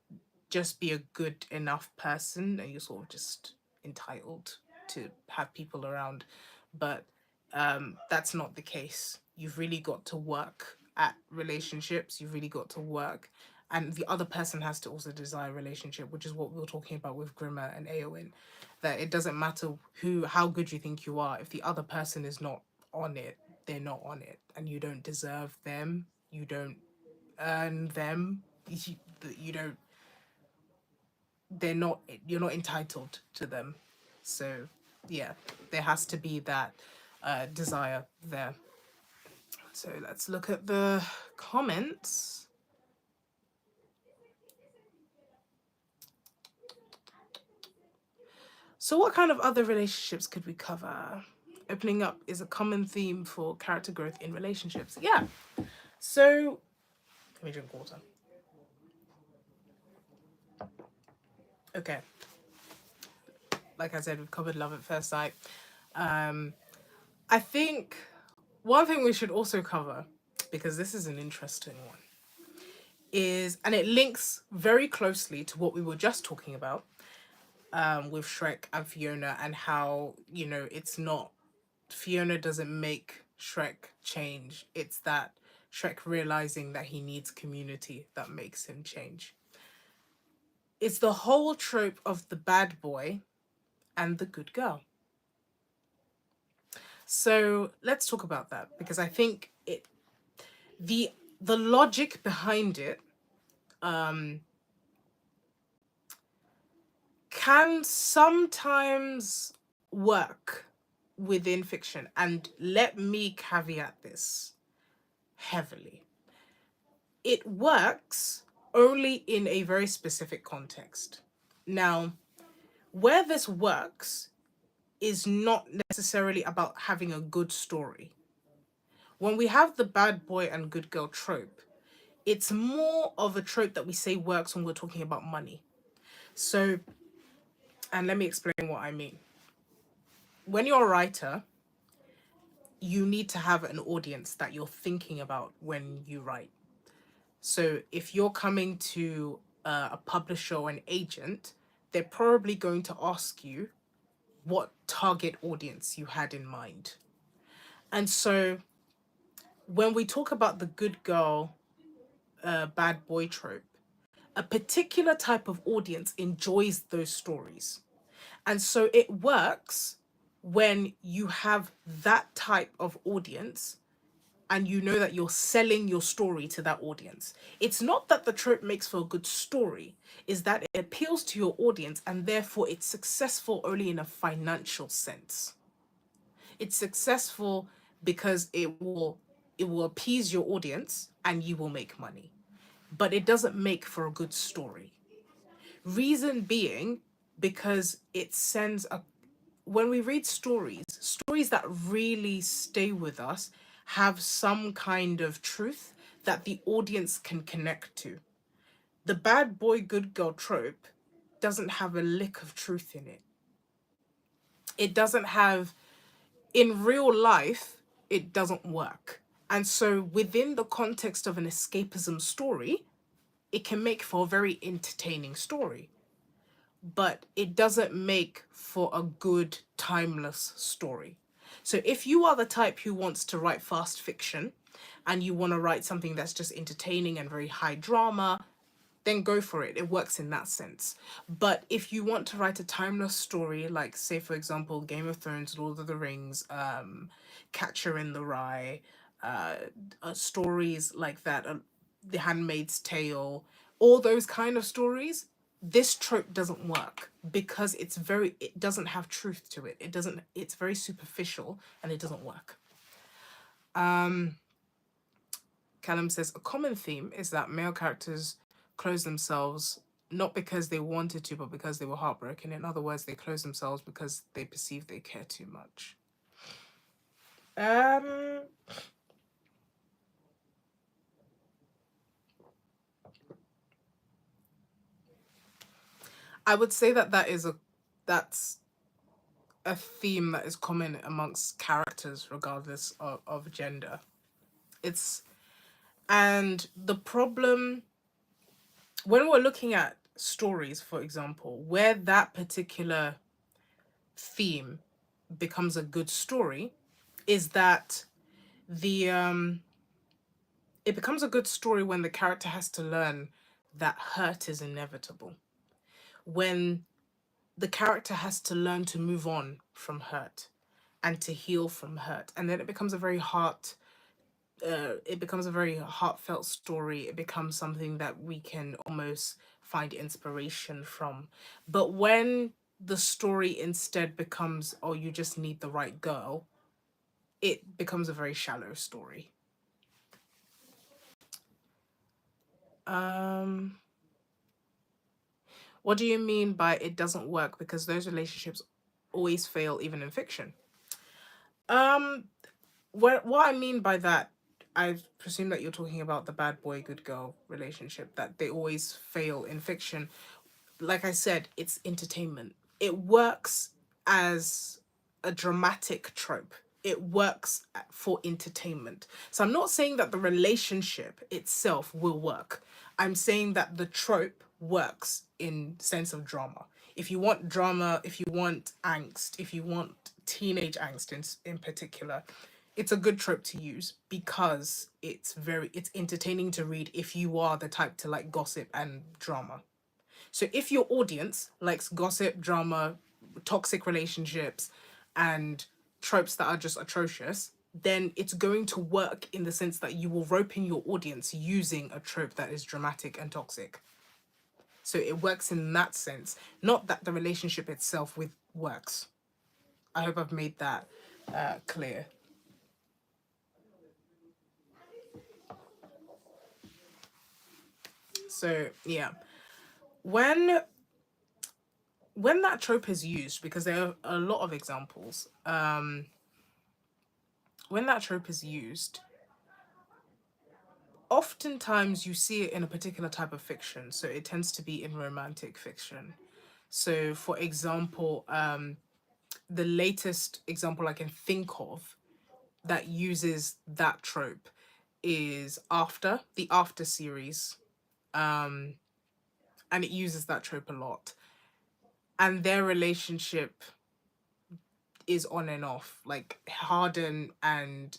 [SPEAKER 1] just be a good enough person and you're sort of just entitled to have people around, but that's not the case. You've really got to work at relationships. You've really got to work, and the other person has to also desire a relationship, which is what we were talking about with Grimmer and Eowyn. That it doesn't matter how good you think you are, if the other person is not on it, they're not on it, and you don't deserve them. You don't earn them. You don't. They're not. You're not entitled to them. So, yeah, there has to be that desire there. So let's look at the comments. So what kind of other relationships could we cover? Opening up is a common theme for character growth in relationships. Yeah. So let me drink water. Okay, like I said, we've covered love at first sight. Um, I think one thing we should also cover, because this is an interesting one, is, and it links very closely to what we were just talking about, with Shrek and Fiona, and how, you know, it's not, Fiona doesn't make Shrek change. It's that Shrek realizing that he needs community that makes him change. It's the whole trope of the bad boy and the good girl. So let's talk about that, because I think the the logic behind it um can sometimes work within fiction. And let me caveat this heavily. It works only in a very specific context. Now, where this works is not necessarily about having a good story. When we have the bad boy and good girl trope, it's more of a trope that we say works when we're talking about money. So, and let me explain what I mean. When you're a writer, you need to have an audience that you're thinking about when you write. So if you're coming to a publisher or an agent, they're probably going to ask you what target audience you had in mind. And so when we talk about the good girl, bad boy trope, a particular type of audience enjoys those stories. And so it works when you have that type of audience and you know that you're selling your story to that audience. It's not that the trope makes for a good story, is that it appeals to your audience and therefore it's successful only in a financial sense. It's successful because it will appease your audience and you will make money. But it doesn't make for a good story. Reason being because it sends a, when we read stories that really stay with us have some kind of truth that the audience can connect to. The bad boy, good girl trope doesn't have a lick of truth in it. It doesn't have, in real life, it doesn't work. And so, within the context of an escapism story, it can make for a very entertaining story, but it doesn't make for a good, timeless story. So if you are the type who wants to write fast fiction and you want to write something that's just entertaining and very high drama, then go for it. It works in that sense. But if you want to write a timeless story, like, say, for example, Game of Thrones, Lord of the Rings, Catcher in the Rye, uh, stories like that, The Handmaid's Tale, all those kind of stories, this trope doesn't work because it doesn't have truth to it. It's very superficial and it doesn't work. Callum says a common theme is that male characters close themselves not because they wanted to, but because they were heartbroken. In other words, they close themselves because they perceive they care too much. I would say that that's a theme that is common amongst characters regardless of gender. It's, and the problem when we're looking at stories, for example, where that particular theme becomes a good story, is that the it becomes a good story when the character has to learn that hurt is inevitable. When the character has to learn to move on from hurt and to heal from hurt, and then it becomes a very heartfelt story. It becomes something that we can almost find inspiration from. But when the story instead becomes, oh, you just need the right girl, it becomes a very shallow story. Um, what do you mean by it doesn't work because those relationships always fail even in fiction? Um, what I mean by that, I presume that you're talking about the bad boy, good girl relationship, that they always fail in fiction. like I said, it's entertainment. It works as a dramatic trope. It works for entertainment. So I'm not saying that the relationship itself will work. I'm saying that the trope works in sense of drama. If you want drama, if you want angst, if you want teenage angst in particular, it's a good trope to use because it's entertaining to read if you are the type to like gossip and drama. So if your audience likes gossip, drama, toxic relationships, and tropes that are just atrocious, then it's going to work in the sense that you will rope in your audience using a trope that is dramatic and toxic. So it works in that sense, not that the relationship itself with works. I hope I've made that clear. So yeah, when when that trope is used, because there are a lot of examples, when that trope is used, oftentimes you see it in a particular type of fiction. So it tends to be in romantic fiction. So for example, the latest example I can think of that uses that trope is the After series. Um, and it uses that trope a lot. And their relationship is on and off, like Harden and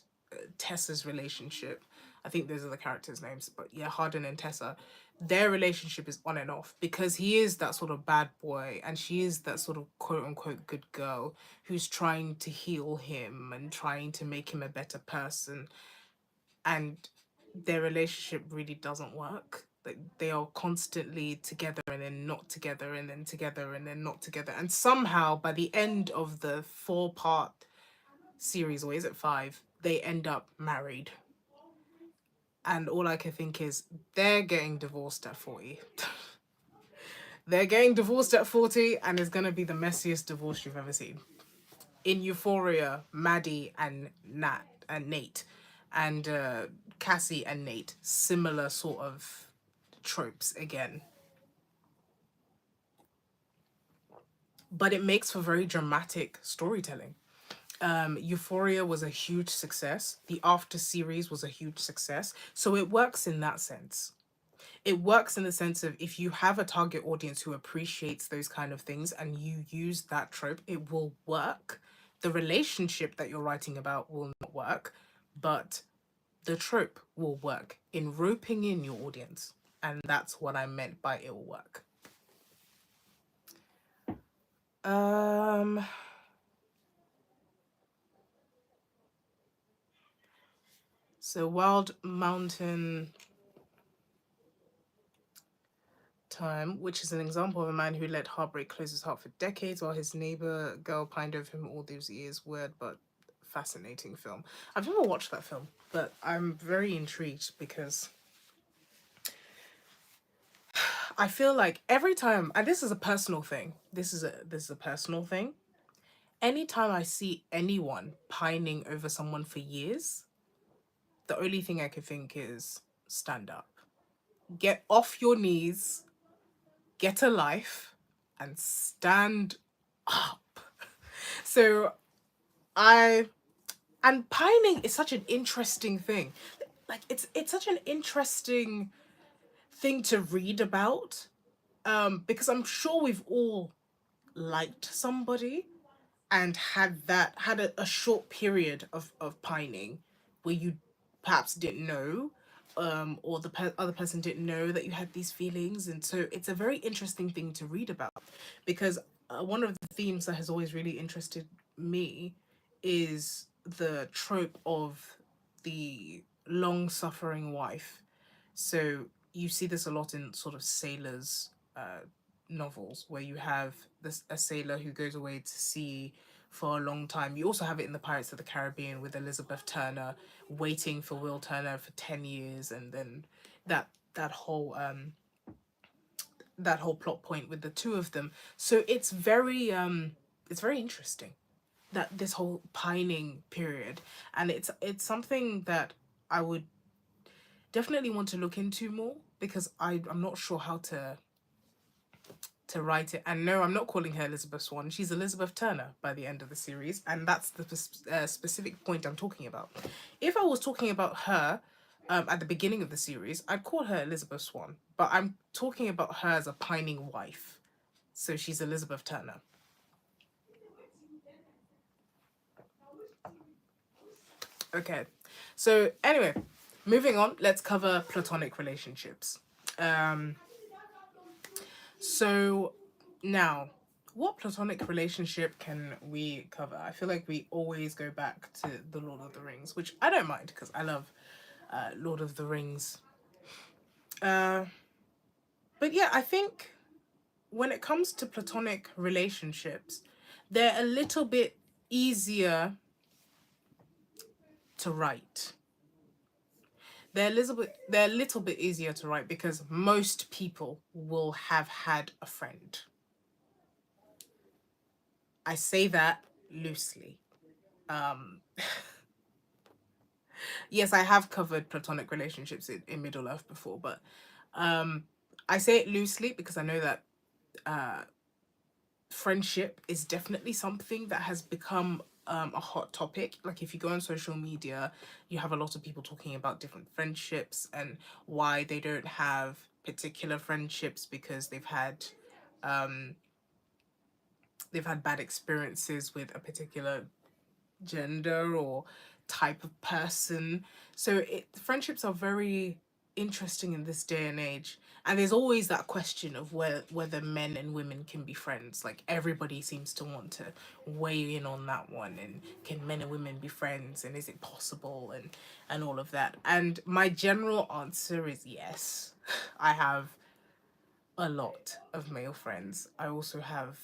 [SPEAKER 1] Tessa's relationship. I think those are the characters' names, but yeah, Harden and Tessa, their relationship is on and off because he is that sort of bad boy and she is that sort of quote unquote good girl who's trying to heal him and trying to make him a better person. And their relationship really doesn't work. Like they are constantly together and then not together and then together and then not together. And somehow by the end of the 4-part series, or is it 5, they end up married. And all I can think is they're getting divorced at 40. They're getting divorced at 40 and it's gonna be the messiest divorce you've ever seen. In Euphoria, Maddie and Nate and Cassie and Nate, similar sort of tropes again. But it makes for very dramatic storytelling. Euphoria was a huge success. The After series was a huge success. So it works in that sense. It works in the sense of if you have a target audience who appreciates those kind of things and you use that trope, it will work. The relationship that you're writing about will not work, but the trope will work in roping in your audience. And that's what I meant by it will work. So Wild Mountain Time, which is an example of a man who let heartbreak close his heart for decades while his neighbor girl pined over him all those years. Weird but fascinating film. I've never watched that film, but I'm very intrigued because I feel like every time, and this is a personal thing. This is a personal thing. Anytime I see anyone pining over someone for years, the only thing I can think is stand up. Get off your knees, get a life, and stand up. So I and pining is such an interesting thing. Like it's such an interesting thing to read about. Because I'm sure we've all liked somebody and had a short period of pining where you perhaps didn't know, or the other person didn't know that you had these feelings. And so it's a very interesting thing to read about because one of the themes that has always really interested me is the trope of the long suffering wife. So you see this a lot in sort of sailors novels where you have a sailor who goes away to sea for a long time. You also have it in the Pirates of the Caribbean with Elizabeth Turner waiting for Will Turner for 10 years, and then that that whole that whole plot point with the two of them. So it's very interesting, that this whole pining period, and it's something that I would definitely want to look into more because I'm not sure how to to write it. And no, I'm not calling her Elizabeth Swann. She's Elizabeth Turner by the end of the series, and that's the specific point I'm talking about. If I was talking about her at the beginning of the series, I'd call her Elizabeth Swann, but I'm talking about her as a pining wife. So she's Elizabeth Turner. Okay. So anyway, moving on, let's cover platonic relationships. Um, so now, what platonic relationship can we cover? I feel like we always go back to the Lord of the Rings, which I don't mind because I love Lord of the Rings. But yeah, I think when it comes to platonic relationships, they're a little bit easier to write. They're a little bit easier to write because most people will have had a friend. I say that loosely. Um, yes, I have covered platonic relationships in Middle Earth before, but I say it loosely because I know that friendship is definitely something that has become a hot topic. Like if you go on social media, you have a lot of people talking about different friendships and why they don't have particular friendships because they've had bad experiences with a particular gender or type of person. So friendships are very interesting in this day and age. And there's always that question of whether men and women can be friends. Like everybody seems to want to weigh in on that one. And can men and women be friends? And is it possible? And all of that. And my general answer is yes. I have a lot of male friends. I also have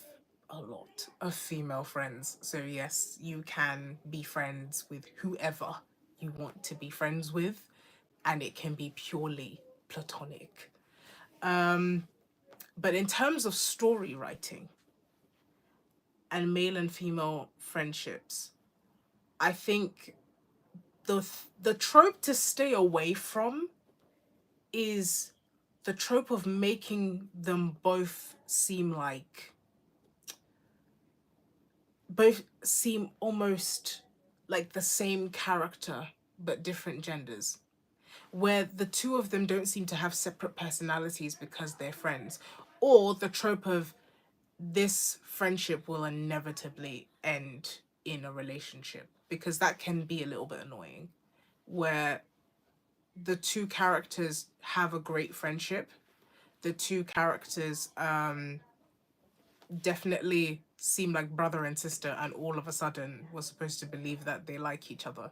[SPEAKER 1] a lot of female friends. So yes, you can be friends with whoever you want to be friends with, and it can be purely platonic. But in terms of story writing and male and female friendships, I think the trope to stay away from is the trope of making them both seem almost like the same character but different genders, where the two of them don't seem to have separate personalities because they're friends, or the trope of this friendship will inevitably end in a relationship, because that can be a little bit annoying, where the two characters have a great friendship, the two characters definitely seem like brother and sister, and all of a sudden we're supposed to believe that they like each other.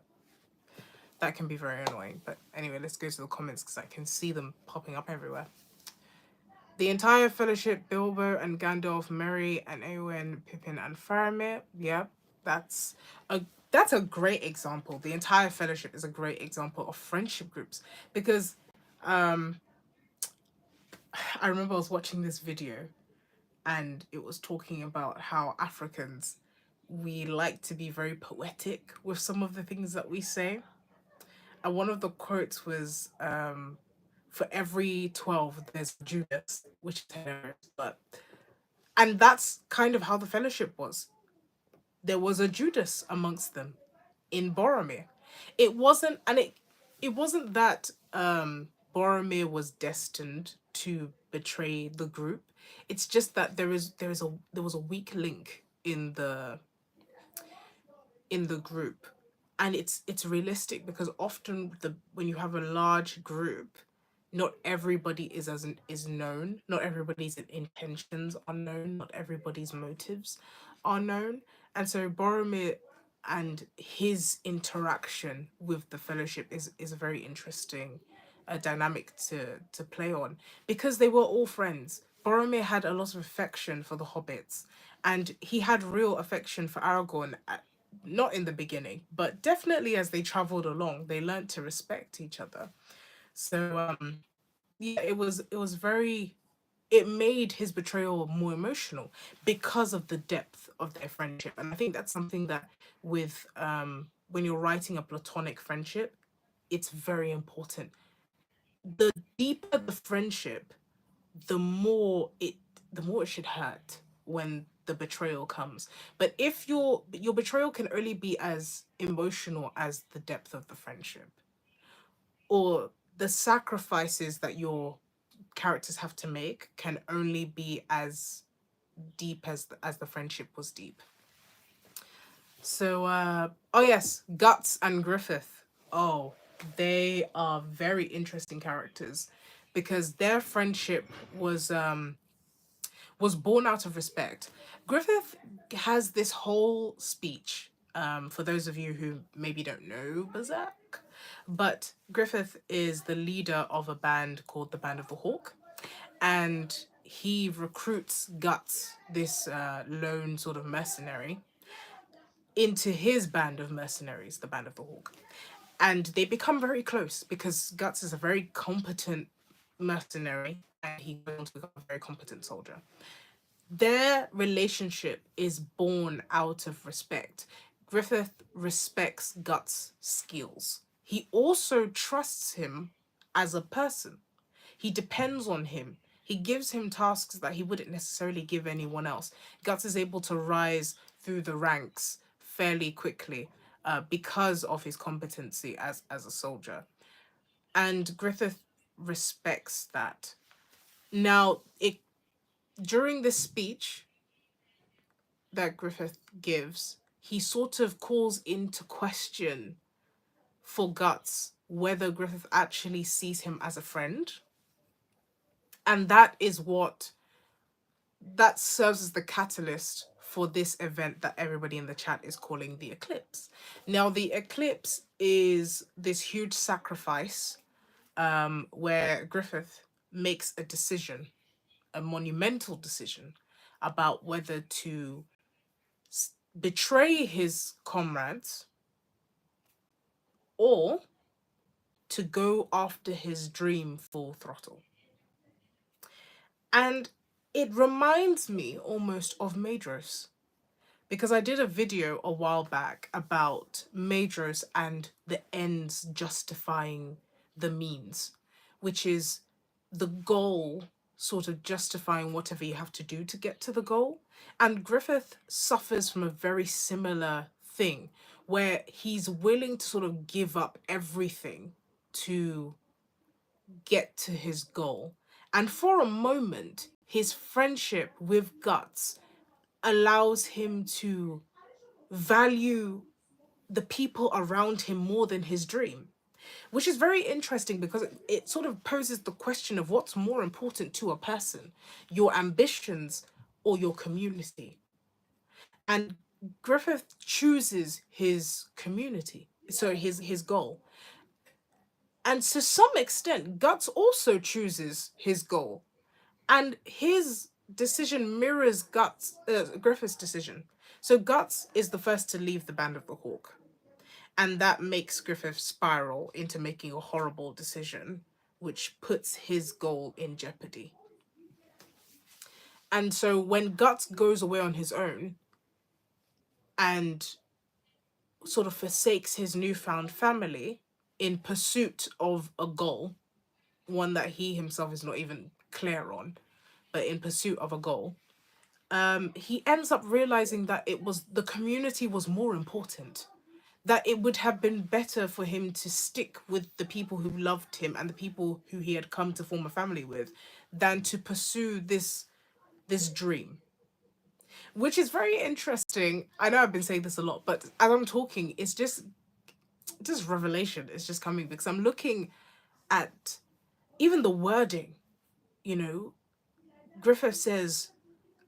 [SPEAKER 1] That can be very annoying. But anyway, let's go to the comments because I can see them popping up everywhere. The entire fellowship, Bilbo and Gandalf, Merry and Eowyn, Pippin and Faramir. Yep, that's a that's a great example. The entire fellowship is a great example of friendship groups because I remember I was watching this video and it was talking about how Africans, we like to be very poetic with some of the things that we say. And one of the quotes was, for every 12, there's Judas, which is hilarious. And that's kind of how the fellowship was. There was a Judas amongst them in Boromir. It wasn't that Boromir was destined to betray the group. It's just that there was a weak link in the group, and it's realistic because often the when you have a large group, not everybody is known, not everybody's intentions are known, not everybody's motives are known. And so Boromir and his interaction with the fellowship is a very interesting dynamic to play on, because they were all friends. Boromir had a lot of affection for the hobbits, and he had real affection for Aragorn, not in the beginning, but definitely as they traveled along, they learned to respect each other. So yeah, it was very, it made his betrayal more emotional because of the depth of their friendship. And I think that's something that with when you're writing a platonic friendship, it's very important. The deeper the friendship, the more the more it should hurt when the betrayal comes. But if your betrayal can only be as emotional as the depth of the friendship, or the sacrifices that your characters have to make can only be as deep as the friendship was deep. So oh yes, Guts and Griffith. Oh, they are very interesting characters because their friendship was born out of respect. Griffith has this whole speech. For those of you who maybe don't know Berserk, but Griffith is the leader of a band called the Band of the Hawk, and he recruits Guts, this lone sort of mercenary, into his band of mercenaries, the Band of the Hawk. And they become very close because Guts is a very competent mercenary and he goes on to become a very competent soldier. Their relationship is born out of respect. Griffith respects Guts' skills. He also trusts him as a person. He depends on him. He gives him tasks that he wouldn't necessarily give anyone else. Guts is able to rise through the ranks fairly quickly because of his competency as a soldier. And Griffith respects that. Now, during this speech that Griffith gives, he sort of calls into question for Guts whether Griffith actually sees him as a friend. And that serves as the catalyst for this event that everybody in the chat is calling the eclipse. Now, the eclipse is this huge sacrifice where Griffith makes a decision, a monumental decision, about whether to betray his comrades or to go after his dream full throttle. And it reminds me almost of Maedros, because I did a video a while back about Maedros and the ends justifying the means, which is the goal sort of justifying whatever you have to do to get to the goal. And Griffith suffers from a very similar thing where he's willing to sort of give up everything to get to his goal. And for a moment, his friendship with Guts allows him to value the people around him more than his dream, which is very interesting because it sort of poses the question of what's more important to a person, your ambitions or your community. And Griffith chooses his community, so his goal. And to some extent, Guts also chooses his goal. And his decision mirrors Griffith's decision. So Guts is the first to leave the Band of the Hawk. And that makes Griffith spiral into making a horrible decision, which puts his goal in jeopardy. And so when Guts goes away on his own and sort of forsakes his newfound family in pursuit of a goal, one that he himself is not even clear on, but in pursuit of a goal, he ends up realizing that the community was more important, that it would have been better for him to stick with the people who loved him and the people who he had come to form a family with than to pursue this dream, which is very interesting. I know I've been saying this a lot, but as I'm talking, it's just revelation is just coming because I'm looking at even the wording. You know, Griffith says,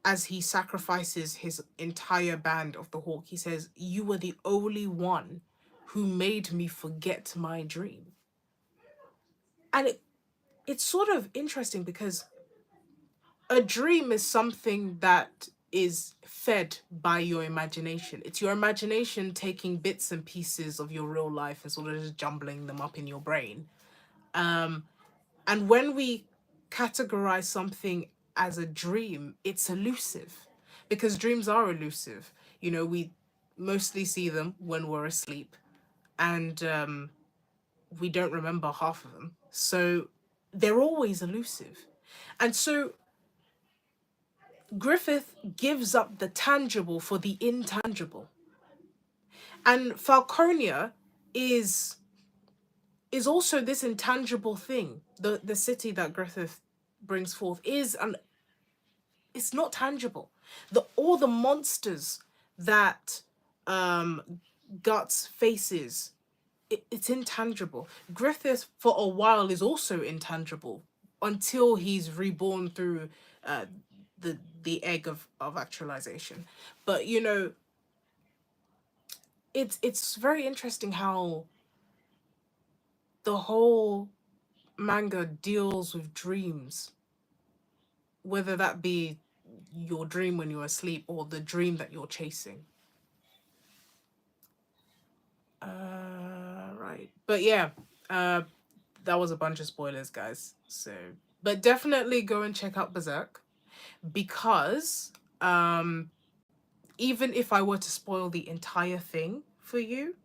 [SPEAKER 1] as he sacrifices his entire band of the Hawk, he says, "You were the only one who made me forget my dream." And it's sort of interesting because a dream is something that is fed by your imagination. It's your imagination taking bits and pieces of your real life and sort of just jumbling them up in your brain. And when we categorize something as a dream, it's elusive because dreams are elusive. You know, we mostly see them when we're asleep and we don't remember half of them. So they're always elusive. And so Griffith gives up the tangible for the intangible. And Falconia is also this intangible thing. The city that Griffith brings forth is an it's not tangible. All the monsters that um Guts faces, it's intangible. Griffith for a while is also intangible until he's reborn through uh the egg of actualization. But you know, it's very interesting how the whole manga deals with dreams, whether that be your dream when you're asleep or the dream that you're chasing. Right. But yeah, that was a bunch of spoilers, guys. So, but definitely go and check out Berserk, because even if I were to spoil the entire thing for you,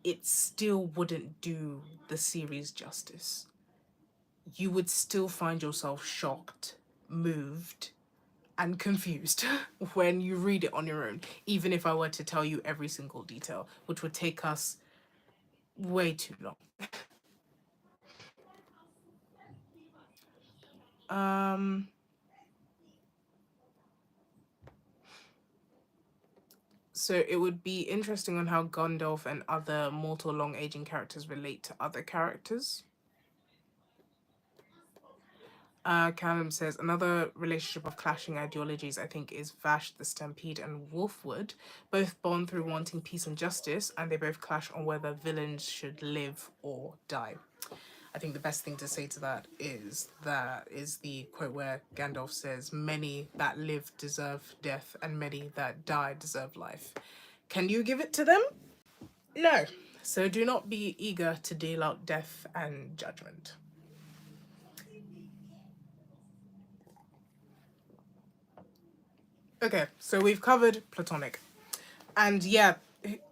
[SPEAKER 1] it still wouldn't do the series justice. You would still find yourself shocked, moved, and confused when you read it on your own, even if I were to tell you every single detail, which would take us way too long. Um, so it would be interesting on how Gandalf and other mortal long aging characters relate to other characters. Callum says another relationship of clashing ideologies, I think, is Vash the Stampede and Wolfwood, both born through wanting peace and justice, and they both clash on whether villains should live or die. I think the best thing to say to that is the quote where Gandalf says, "Many that live deserve death, and many that die deserve life." Can you give it to them? No. So do not be eager to deal out death and judgment. Okay, so we've covered Platonic. And yeah,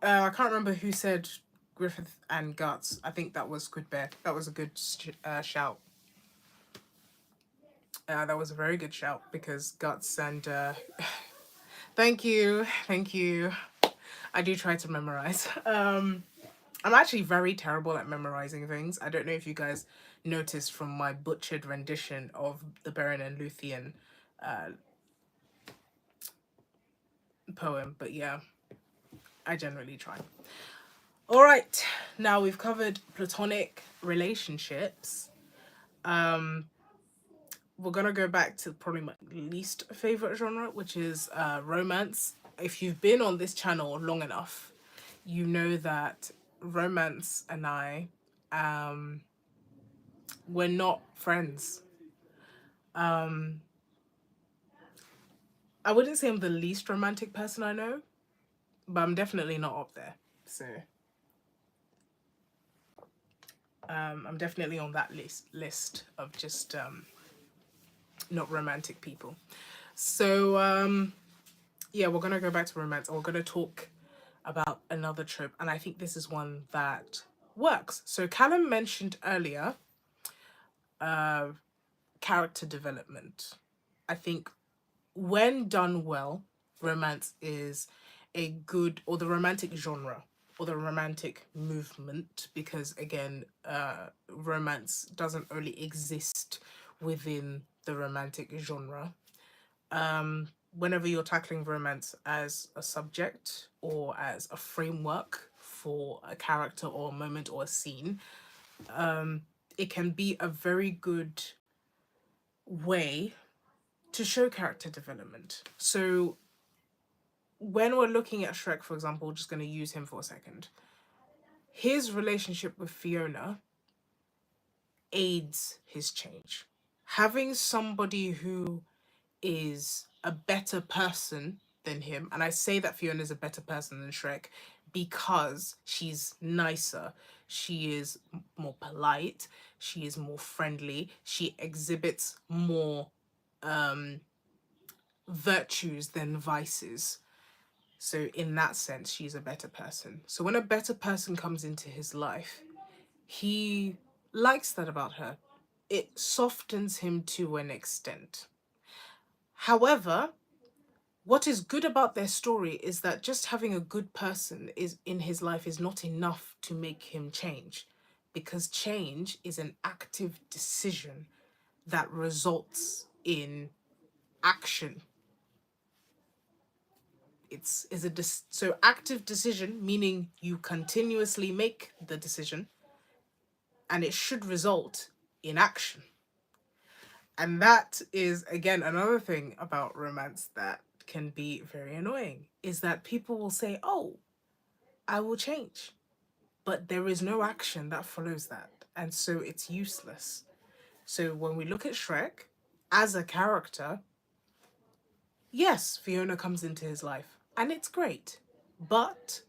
[SPEAKER 1] I can't remember who said Griffith and Guts. I think that was Squid Bear. That was a good shout. That was a very good shout, because Guts and thank you, thank you. I do try to memorize. I'm actually very terrible at memorizing things. I don't know if you guys noticed from my butchered rendition of the Beren and Luthien poem, but yeah, I generally try. All right, now we've covered platonic relationships. We're gonna go back to probably my least favorite genre, which is romance. If you've been on this channel long enough, you know that romance and we're not friends. I wouldn't say I'm the least romantic person I know, but I'm definitely not up there. So I'm definitely on that list of just not romantic people. So yeah, we're gonna go back to romance, and we're gonna talk about another trope, and I think this is one that works. So Callum mentioned earlier character development. I think when done well, romance is a good, or the romantic genre, or the romantic movement, because again, romance doesn't only exist within the romantic genre. Whenever you're tackling romance as a subject or as a framework for a character or a moment or a scene, it can be a very good way to show character development. So when we're looking at Shrek, for example, just going to use him for a second, his relationship with Fiona aids his change. Having somebody who is a better person than him, and I say that Fiona is a better person than Shrek because she's nicer, she is more polite, she is more friendly, she exhibits more virtues than vices. So in that sense, she's a better person. So when a better person comes into his life, he likes that about her. It softens him to an extent. However, what is good about their story is that just having a good person is in his life is not enough to make him change, because change is an active decision that results in action. It's is a so active decision, meaning you continuously make the decision and it should result in action. And that is, again, another thing about romance that can be very annoying, is that people will say, oh, I will change. But there is no action that follows that. And so it's useless. So when we look at Shrek as a character, yes, Fiona comes into his life and it's great. But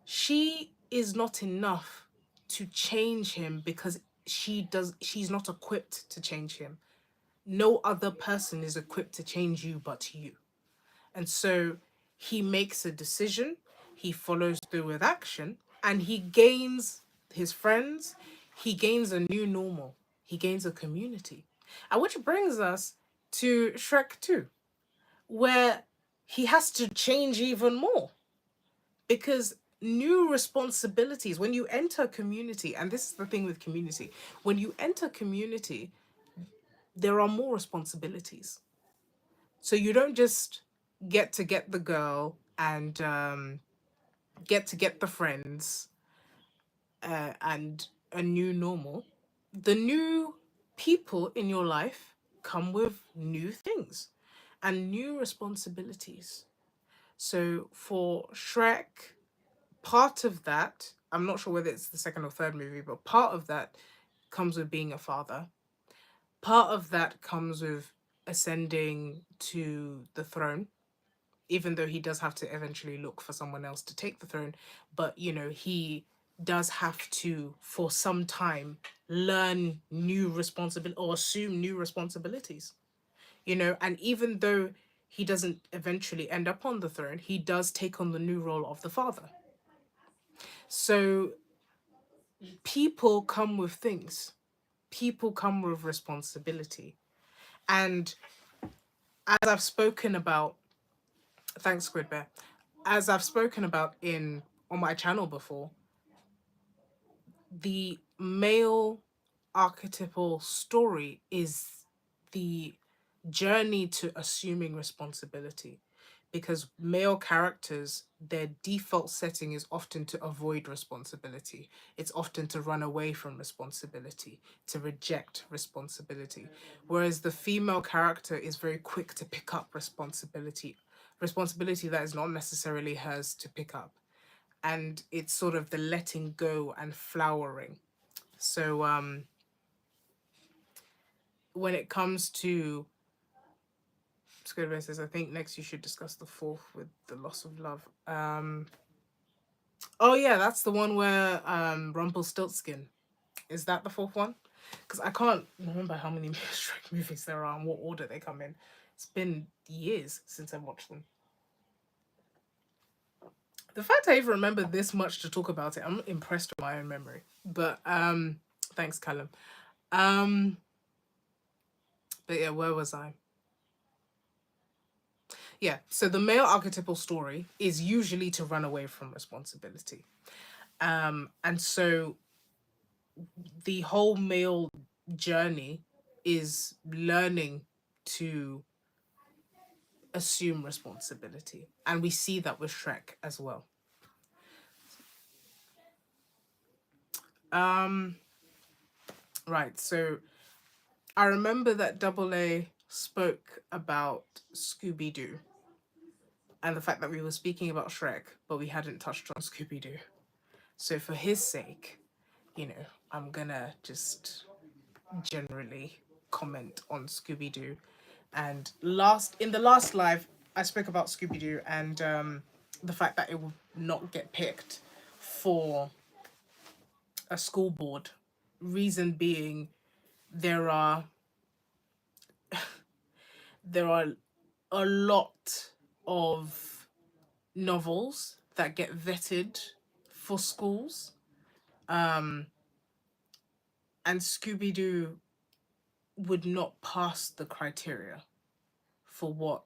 [SPEAKER 1] she is not enough to change him, because she's not equipped to change him. No other person is equipped to change you but you. And so he makes a decision, he follows through with action, and he gains his friends, he gains a new normal, he gains a community. And which brings us to Shrek 2, where he has to change even more, because new responsibilities, when you enter community, and this is the thing with community, when you enter community, there are more responsibilities. So you don't just get the girl and get the friends and a new normal. The new people in your life come with new things and new responsibilities. So for Shrek, part of that, I'm not sure whether it's the second or third movie, but part of that comes with being a father. Part of that comes with ascending to the throne, even though he does have to eventually look for someone else to take the throne. But, you know, he does have to, for some time, learn new responsibility or assume new responsibilities, you know, and even though he doesn't eventually end up on the throne, he does take on the new role of the father. So people come with things, people come with responsibility. And as I've spoken about, thanks, Squid Bear, as I've spoken about in on my channel before, the male archetypal story is the journey to assuming responsibility, because male characters, their default setting is often to avoid responsibility. It's often to run away from responsibility, to reject responsibility. Whereas the female character is very quick to pick up responsibility that is not necessarily hers to pick up. And it's sort of the letting go and flowering. So when it comes to Squidward says, I think next you should discuss the fourth with the loss of love. Oh yeah, that's the one where Rumpelstiltskin. Is that the fourth one? Because I can't remember how many Shrek movies there are and what order they come in. It's been years since I watched them. The fact I even remember this much to talk about it, I'm impressed with my own memory. But thanks, Callum. But yeah, where was I? Yeah, so the male archetypal story is usually to run away from responsibility. And so the whole male journey is learning to assume responsibility. And we see that with Shrek as well. Right, so I remember that Double A spoke about Scooby Doo and the fact that we were speaking about Shrek, but we hadn't touched on Scooby Doo. So for his sake, you know, I'm gonna just generally comment on Scooby Doo. And in the last live, I spoke about Scooby Doo and the fact that it will not get picked for a school board. Reason being, there are there are a lot of novels that get vetted for schools, and Scooby Doo would not pass the criteria for what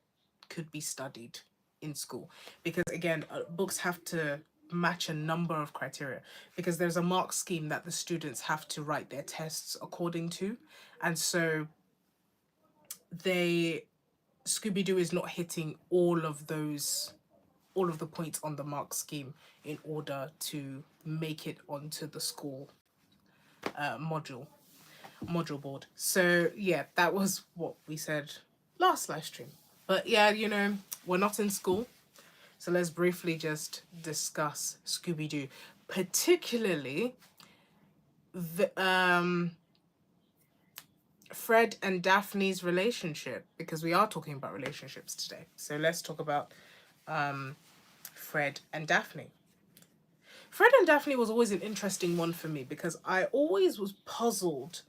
[SPEAKER 1] could be studied in school, because again, books have to match a number of criteria, because there's a mark scheme that the students have to write their tests according to, and so they Scooby-Doo is not hitting all of the points on the mark scheme in order to make it onto the school module board. So yeah, that was what we said last live stream. But yeah, we're not in school, so let's briefly just discuss Scooby-Doo, particularly the Fred and Daphne's relationship, because we are talking about relationships today. So let's talk about Fred and Daphne. Fred and Daphne was always an interesting one for me, because I always was puzzled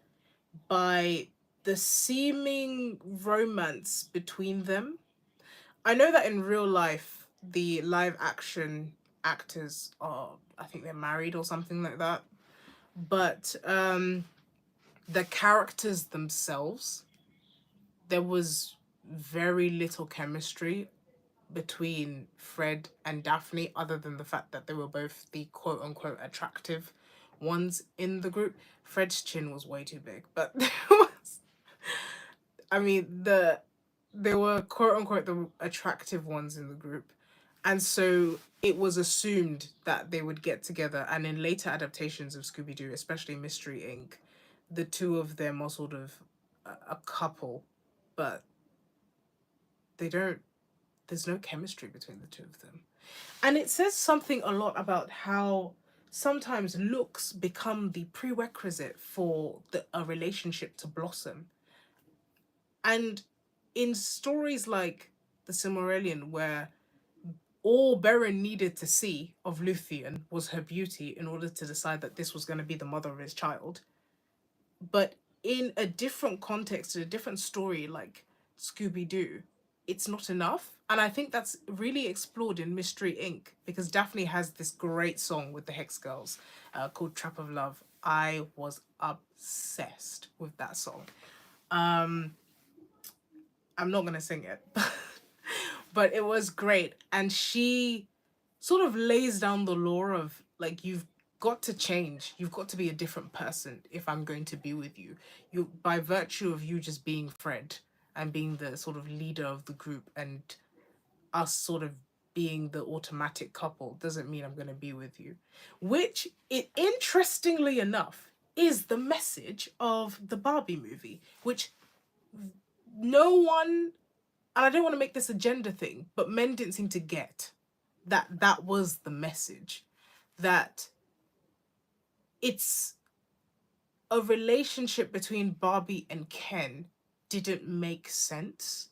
[SPEAKER 1] by the seeming romance between them. I know that in real life, the live action actors are, I think they're married or something like that. But the characters themselves, there was very little chemistry between Fred and Daphne, other than the fact that they were both the quote unquote attractive ones in the group. Fred's chin was way too big, but I mean, they were quote unquote the attractive ones in the group. And so it was assumed that they would get together. And in later adaptations of Scooby Doo, especially Mystery Inc., the two of them are sort of a couple, but they don't, there's no chemistry between the two of them. And it says something a lot about how sometimes looks become the prerequisite for a relationship to blossom. And in stories like The Silmarillion, where all Beren needed to see of Luthien was her beauty in order to decide that this was going to be the mother of his child. But in a different context, in a different story like Scooby Doo, it's not enough. And I think that's really explored in Mystery Inc., because Daphne has this great song with the Hex Girls called Trap of Love. I was obsessed with that song. I'm not going to sing it, but it was great. And she sort of lays down the law of, like, you've got to change. You've got to be a different person if I'm going to be with you. You, by virtue of you just being Fred and being the sort of leader of the group, and us sort of being the automatic couple, doesn't mean I'm going to be with you. Which, it interestingly enough, is the message of the Barbie movie, which no one, and I don't want to make this a gender thing, but men didn't seem to get that was the message, that it's a relationship between Barbie and Ken didn't make sense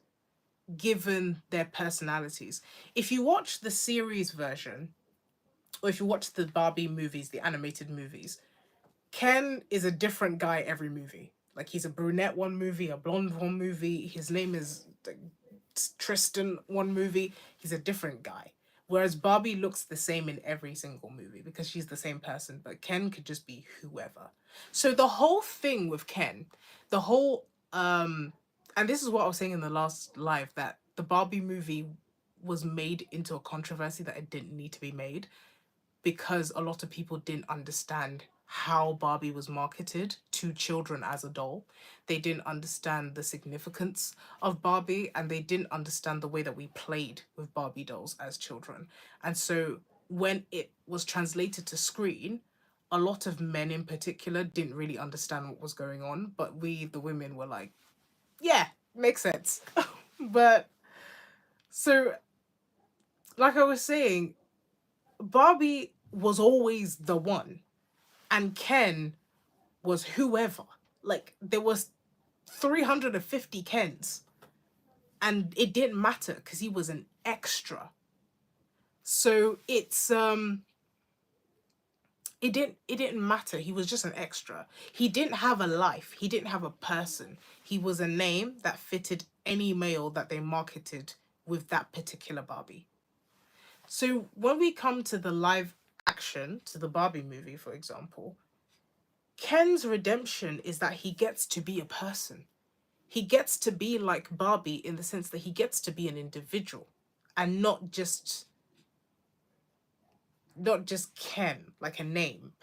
[SPEAKER 1] given their personalities. If you watch the series version, or if you watch the Barbie movies, the animated movies, Ken is a different guy every movie. Like, he's a brunette one movie, a blonde one movie. His name is Tristan one movie. He's a different guy. Whereas Barbie looks the same in every single movie because she's the same person, but Ken could just be whoever. So the whole thing with Ken, the whole and this is what I was saying in the last live, that the Barbie movie was made into a controversy that it didn't need to be made, because a lot of people didn't understand how Barbie was marketed to children as a doll. They didn't understand the significance of Barbie, and they didn't understand the way that we played with Barbie dolls as children. And so when it was translated to screen, a lot of men in particular didn't really understand what was going on, but we, the women, were like, yeah, makes sense. But so, like I was saying, Barbie was always the one, and Ken was whoever. Like, there was 350 Kens, and it didn't matter because he was an extra. So it didn't matter. He was just an extra. He didn't have a life. He didn't have a person. He was a name that fitted any male that they marketed with that particular Barbie. So when we come to the live action, to the Barbie movie, for example, Ken's redemption is that he gets to be a person. he gets to be like Barbie in the sense that he gets to be an individual and not just Ken, like a name.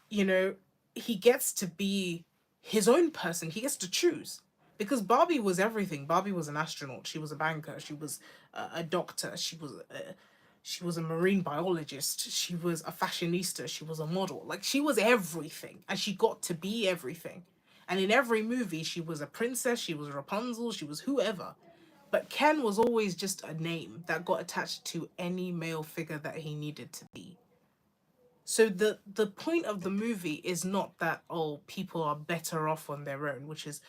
[SPEAKER 1] You know, he gets to be his own person. He gets to choose. Because Barbie was everything. Barbie was an astronaut. She was a banker. She was a doctor. She was a marine biologist. She was a fashionista. She was a model. Like, she was everything, and she got to be everything. And in every movie, she was a princess. She was Rapunzel. She was whoever. But Ken was always just a name that got attached to any male figure that he needed to be. So the point of the movie is not that, oh, people are better off on their own, which is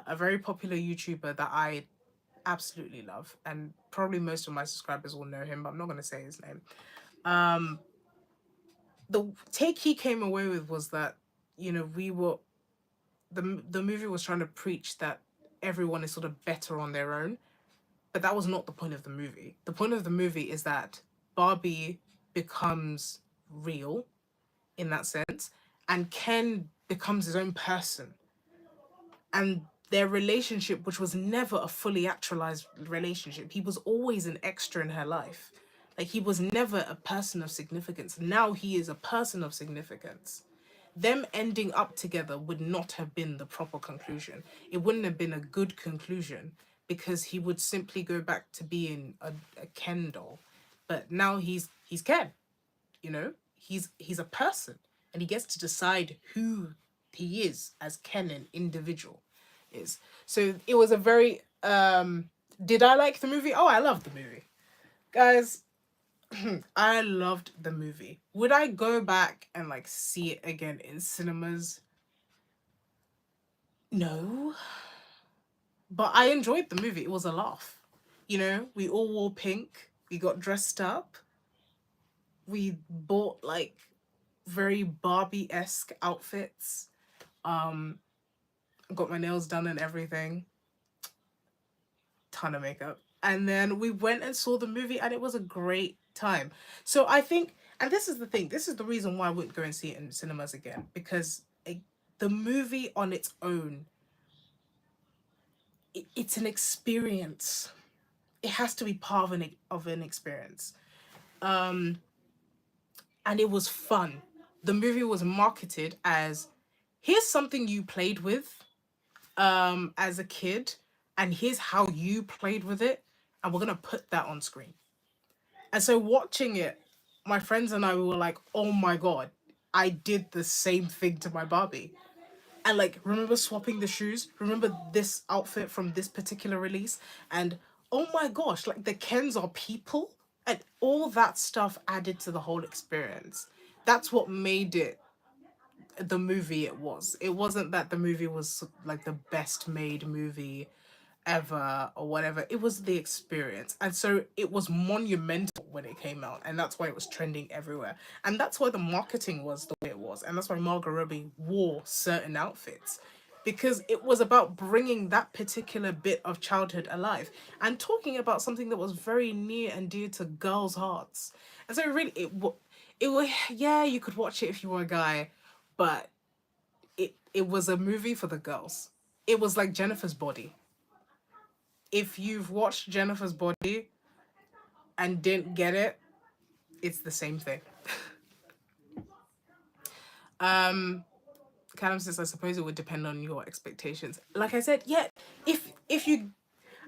[SPEAKER 1] a very popular YouTuber that I absolutely love, and probably most of my subscribers will know him, but I'm not going to say his name. Um, the take he came away with was that, you know, the movie was trying to preach that everyone is sort of better on their own, but that was not the point of the movie. The point of the movie is that Barbie becomes real in that sense, and Ken becomes his own person. And their relationship, which was never a fully actualized relationship, he was always an extra in her life. Like, he was never a person of significance. Now he is a person of significance. Them ending up together would not have been the proper conclusion. It wouldn't have been a good conclusion, because he would simply go back to being a Ken doll. But now he's Ken, you know? He's a person, and he gets to decide who he is as Ken, an individual is. So it was a very did I like the movie? Oh, I loved the movie. Guys, I loved the movie. Would I go back and like see it again in cinemas? No. But I enjoyed the movie. It was a laugh. You know, we all wore pink. We got dressed up. We bought like very Barbie-esque outfits. Um, got my nails done and everything. Ton of makeup. And then we went and saw the movie, and it was a great time. So I think, and this is the thing, this is the reason why I wouldn't go and see it in cinemas again, because the movie on its own, it's an experience. It has to be part of an experience. Um, and it was fun. The movie was marketed as, here's something you played with as a kid, and here's how you played with it, and we're gonna put that on screen. And so watching it, my friends and I, we were like, oh my god, I did the same thing to my Barbie. And like, remember swapping the shoes, remember this outfit from this particular release, and oh my gosh, like, the Kens are people, and all that stuff added to the whole experience. That's what made it the movie it was. It wasn't that the movie was like the best made movie ever or whatever. It was the experience. And so it was monumental when it came out, and that's why it was trending everywhere. And that's why the marketing was the way it was. And that's why Margot Robbie wore certain outfits, because it was about bringing that particular bit of childhood alive and talking about something that was very near and dear to girls' hearts. And so really, it was, yeah, you could watch it if you were a guy, but it was a movie for the girls. It was like Jennifer's Body. If you've watched Jennifer's Body and didn't get it, it's the same thing. um Callum says, I suppose it would depend on your expectations. Like I said, yeah, if you,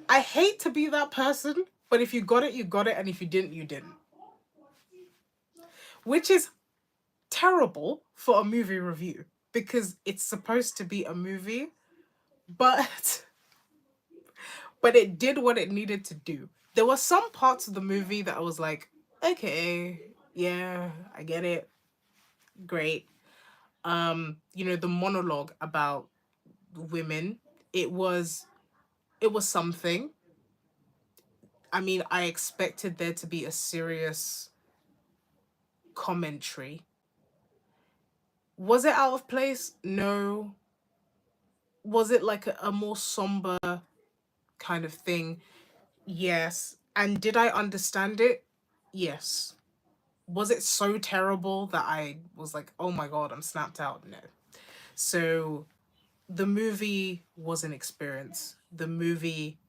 [SPEAKER 1] I hate to be that person, but if you got it, you got it, and if you didn't, you didn't. Which is terrible for a movie review, because it's supposed to be a movie, but it did what it needed to do. There were some parts of the movie that I was like, okay, yeah, I get it. Great. You know, the monologue about women, it was something. I mean, I expected there to be a serious commentary. Was it out of place? No. Was it like a more somber kind of thing? Yes. And did I understand it? Yes. Was it so terrible that I was like, oh my god, I'm snapped out? No. So the movie was an experience. The movie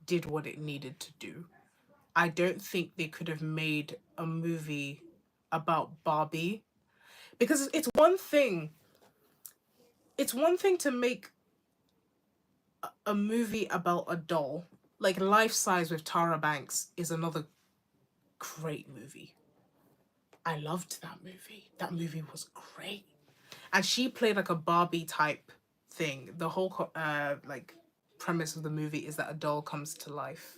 [SPEAKER 1] did what it needed to do. I don't think they could have made a movie about Barbie, because it's one thing to make a movie about a doll. Like Life Size with Tara Banks is another great movie. I loved that movie. That movie was great. And she played like a Barbie type thing. The whole like premise of the movie is that a doll comes to life.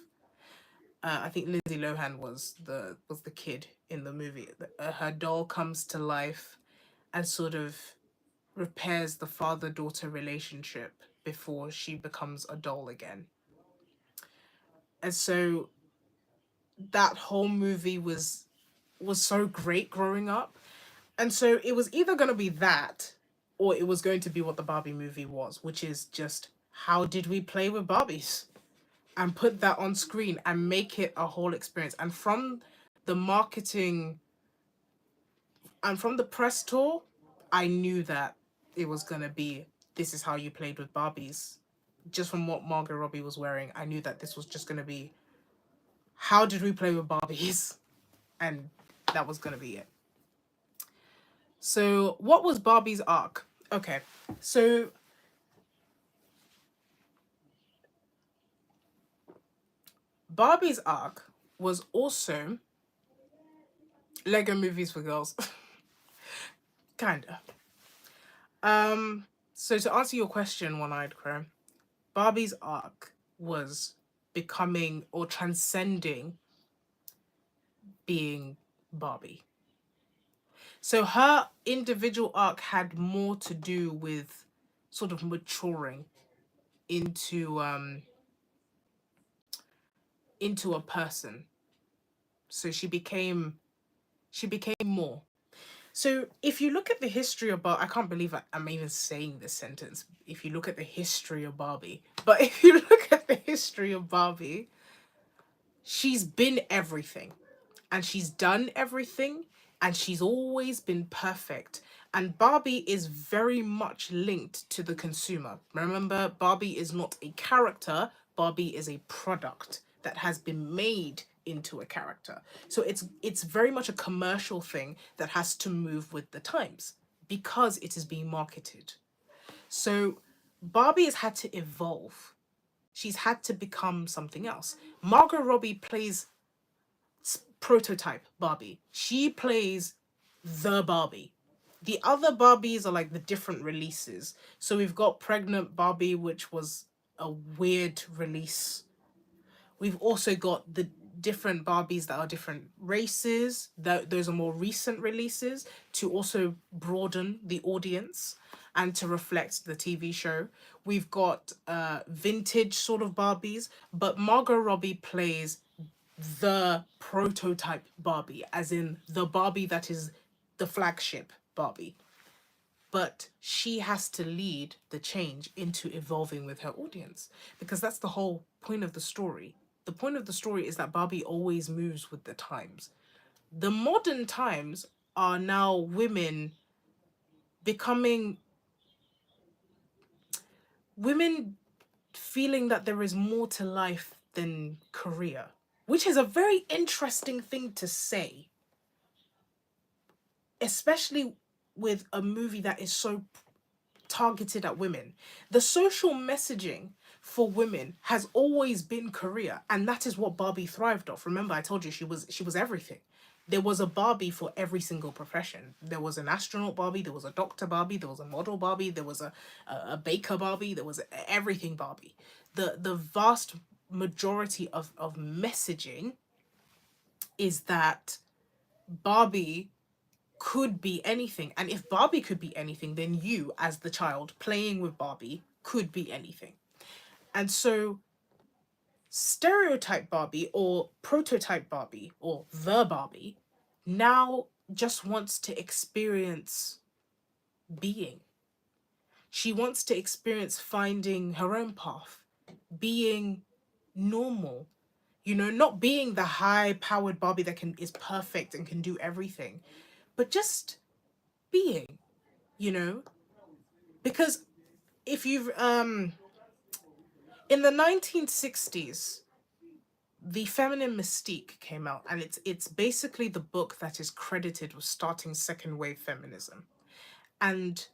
[SPEAKER 1] I think Lindsay Lohan was the kid in the movie. Her doll comes to life and sort of repairs the father-daughter relationship before she becomes a doll again. And so that whole movie was so great growing up. And so it was either going to be that, or it was going to be what the Barbie movie was, which is just how did we play with Barbies and put that on screen and make it a whole experience. And from the marketing and from the press tour, I knew that it was going to be, this is how you played with Barbies. Just from what Margot Robbie was wearing, I knew that this was just going to be, how did we play with Barbies? And that was going to be it. So what was Barbie's arc? Okay, so Barbie's arc was also Lego movies for girls. Kinda. So to answer your question, One-Eyed Crow, Barbie's arc was becoming or transcending being Barbie. So her individual arc had more to do with sort of maturing into a person. So she became more. So if you look at the history of Barbie, I can't believe I'm even saying this sentence. If you look at the history of Barbie, but if you look at the history of Barbie, she's been everything and she's done everything and she's always been perfect. And Barbie is very much linked to the consumer. Remember, Barbie is not a character, Barbie is a product that has been made into a character. So it's very much a commercial thing that has to move with the times because it is being marketed. So Barbie has had to evolve. She's had to become something else. Margot Robbie plays prototype Barbie. She plays the Barbie. The other Barbies are like the different releases. So we've got Pregnant Barbie, which was a weird release. We've also got the different Barbies that are different races. Those are more recent releases to also broaden the audience and to reflect the TV show. We've got vintage sort of Barbies, but Margot Robbie plays the prototype Barbie, as in the Barbie that is the flagship Barbie. But she has to lead the change into evolving with her audience because that's the whole point of the story. The point of the story is that Barbie always moves with the times. The modern times are now women becoming women feeling that there is more to life than career, which is a very interesting thing to say, especially with a movie that is so targeted at women. The social messaging for women has always been career, and that is what Barbie thrived off. Remember, I told you she was everything. There was a Barbie for every single profession. There was an astronaut Barbie, there was a doctor Barbie, there was a model Barbie, there was a baker Barbie, there was everything Barbie. The vast majority of messaging is that Barbie could be anything. And if Barbie could be anything, then you, as the child playing with Barbie, could be anything. And so stereotype Barbie or prototype Barbie or the Barbie now just wants to experience being. She wants to experience finding her own path, being normal, not being the high powered Barbie that is perfect and can do everything, but just being, because if you've in the 1960s, The Feminine Mystique came out, and it's basically the book that is credited with starting second wave feminism. And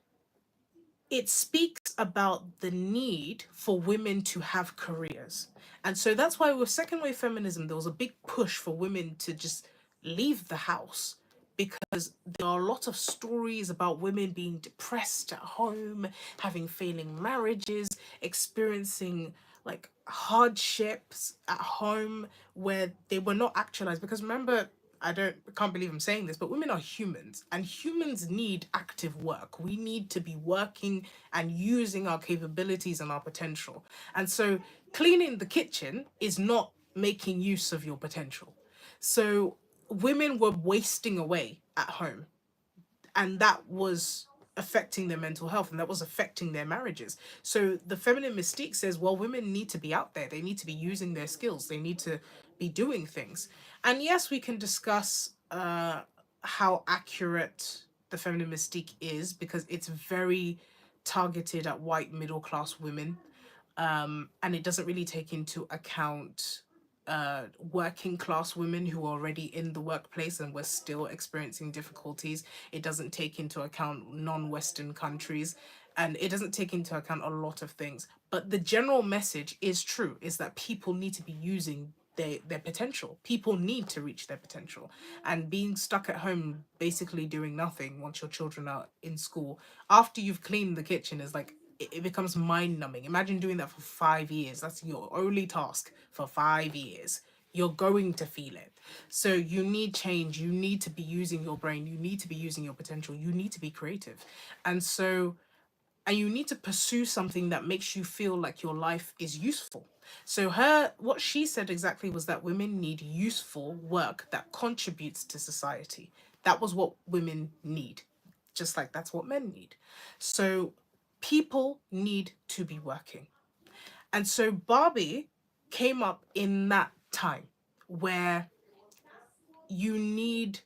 [SPEAKER 1] it speaks about the need for women to have careers. And so that's why with second wave feminism, there was a big push for women to just leave the house, because there are a lot of stories about women being depressed at home, having failing marriages, experiencing like hardships at home where they were not actualized. Because remember, can't believe I'm saying this, but women are humans, and humans need active work. We need to be working and using our capabilities and our potential. And so cleaning the kitchen is not making use of your potential. So women were wasting away at home, and that was affecting their mental health, and that was affecting their marriages. So the feminine mystique says, well, women need to be out there, they need to be using their skills, they need to be doing things. And yes, we can discuss how accurate the feminine mystique is, because it's very targeted at white middle class women, and it doesn't really take into account working class women who are already in the workplace and were still experiencing difficulties. It doesn't take into account non-Western countries, and it doesn't take into account a lot of things. But the general message is true, is that people need to be using their potential. People need to reach their potential. And being stuck at home, basically doing nothing once your children are in school, after you've cleaned the kitchen, is like, it becomes mind numbing. Imagine doing that for 5 years. That's your only task for 5 years. You're going to feel it. So you need change. You need to be using your brain. You need to be using your potential. You need to be creative. And so, and you need to pursue something that makes you feel like your life is useful. So what she said exactly was that women need useful work that contributes to society. That was what women need, just like that's what men need. So people need to be working. And so Barbie came up in that time where you need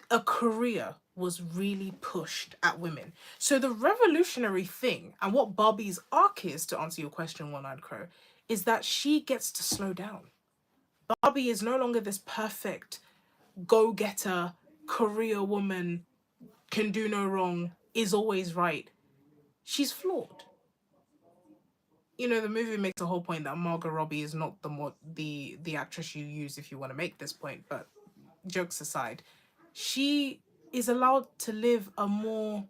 [SPEAKER 1] a career was really pushed at women. So the revolutionary thing, and what Barbie's arc is, to answer your question, One Eyed Crow, is that she gets to slow down. Barbie is no longer this perfect go-getter, career woman, can do no wrong, is always right. She's flawed. You know, the movie makes a whole point that Margot Robbie is not the actress you use if you want to make this point, but jokes aside, she is allowed to live a more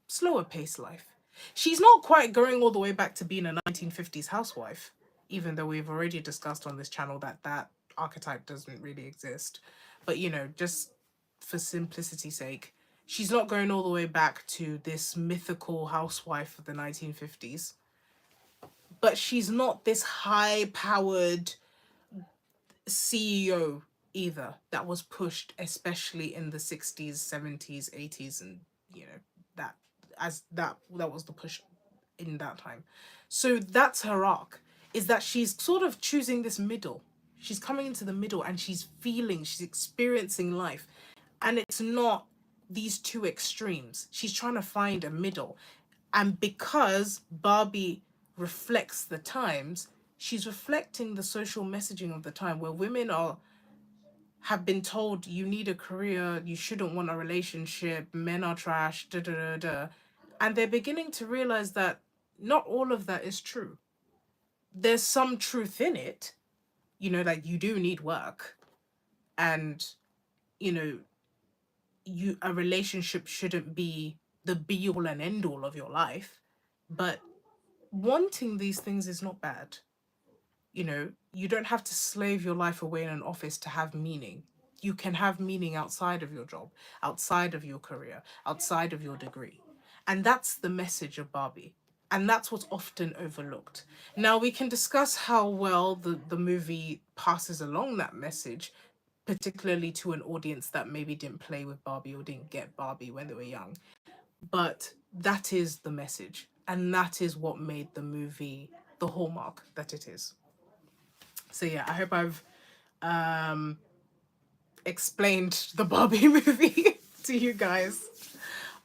[SPEAKER 1] slower paced life. She's not quite going all the way back to being a 1950s housewife, even though we've already discussed on this channel that that archetype doesn't really exist. But you know, just for simplicity's sake, she's not going all the way back to this mythical housewife of the 1950s, but she's not this high powered CEO either that was pushed, especially in the 60s, 70s, 80s, and you know, that that was the push in that time. So that's her arc, is that she's sort of choosing this middle. She's coming into the middle, and she's experiencing life. And it's not these two extremes. She's trying to find a middle. And because Barbie reflects the times, she's reflecting the social messaging of the time, where women are have been told you need a career, you shouldn't want a relationship, men are trash, da da da da. And they're beginning to realize that not all of that is true. There's some truth in it, you know, like you do need work, and you know, a relationship shouldn't be the be all and end all of your life, but wanting these things is not bad. You know, you don't have to slave your life away in an office to have meaning. You can have meaning outside of your job, outside of your career, outside of your degree. And that's the message of Barbie. And that's what's often overlooked. Now, we can discuss how well the movie passes along that message, particularly to an audience that maybe didn't play with Barbie or didn't get Barbie when they were young. But that is the message. And that is what made the movie the hallmark that it is. So yeah, I hope I've explained the Barbie movie to you guys.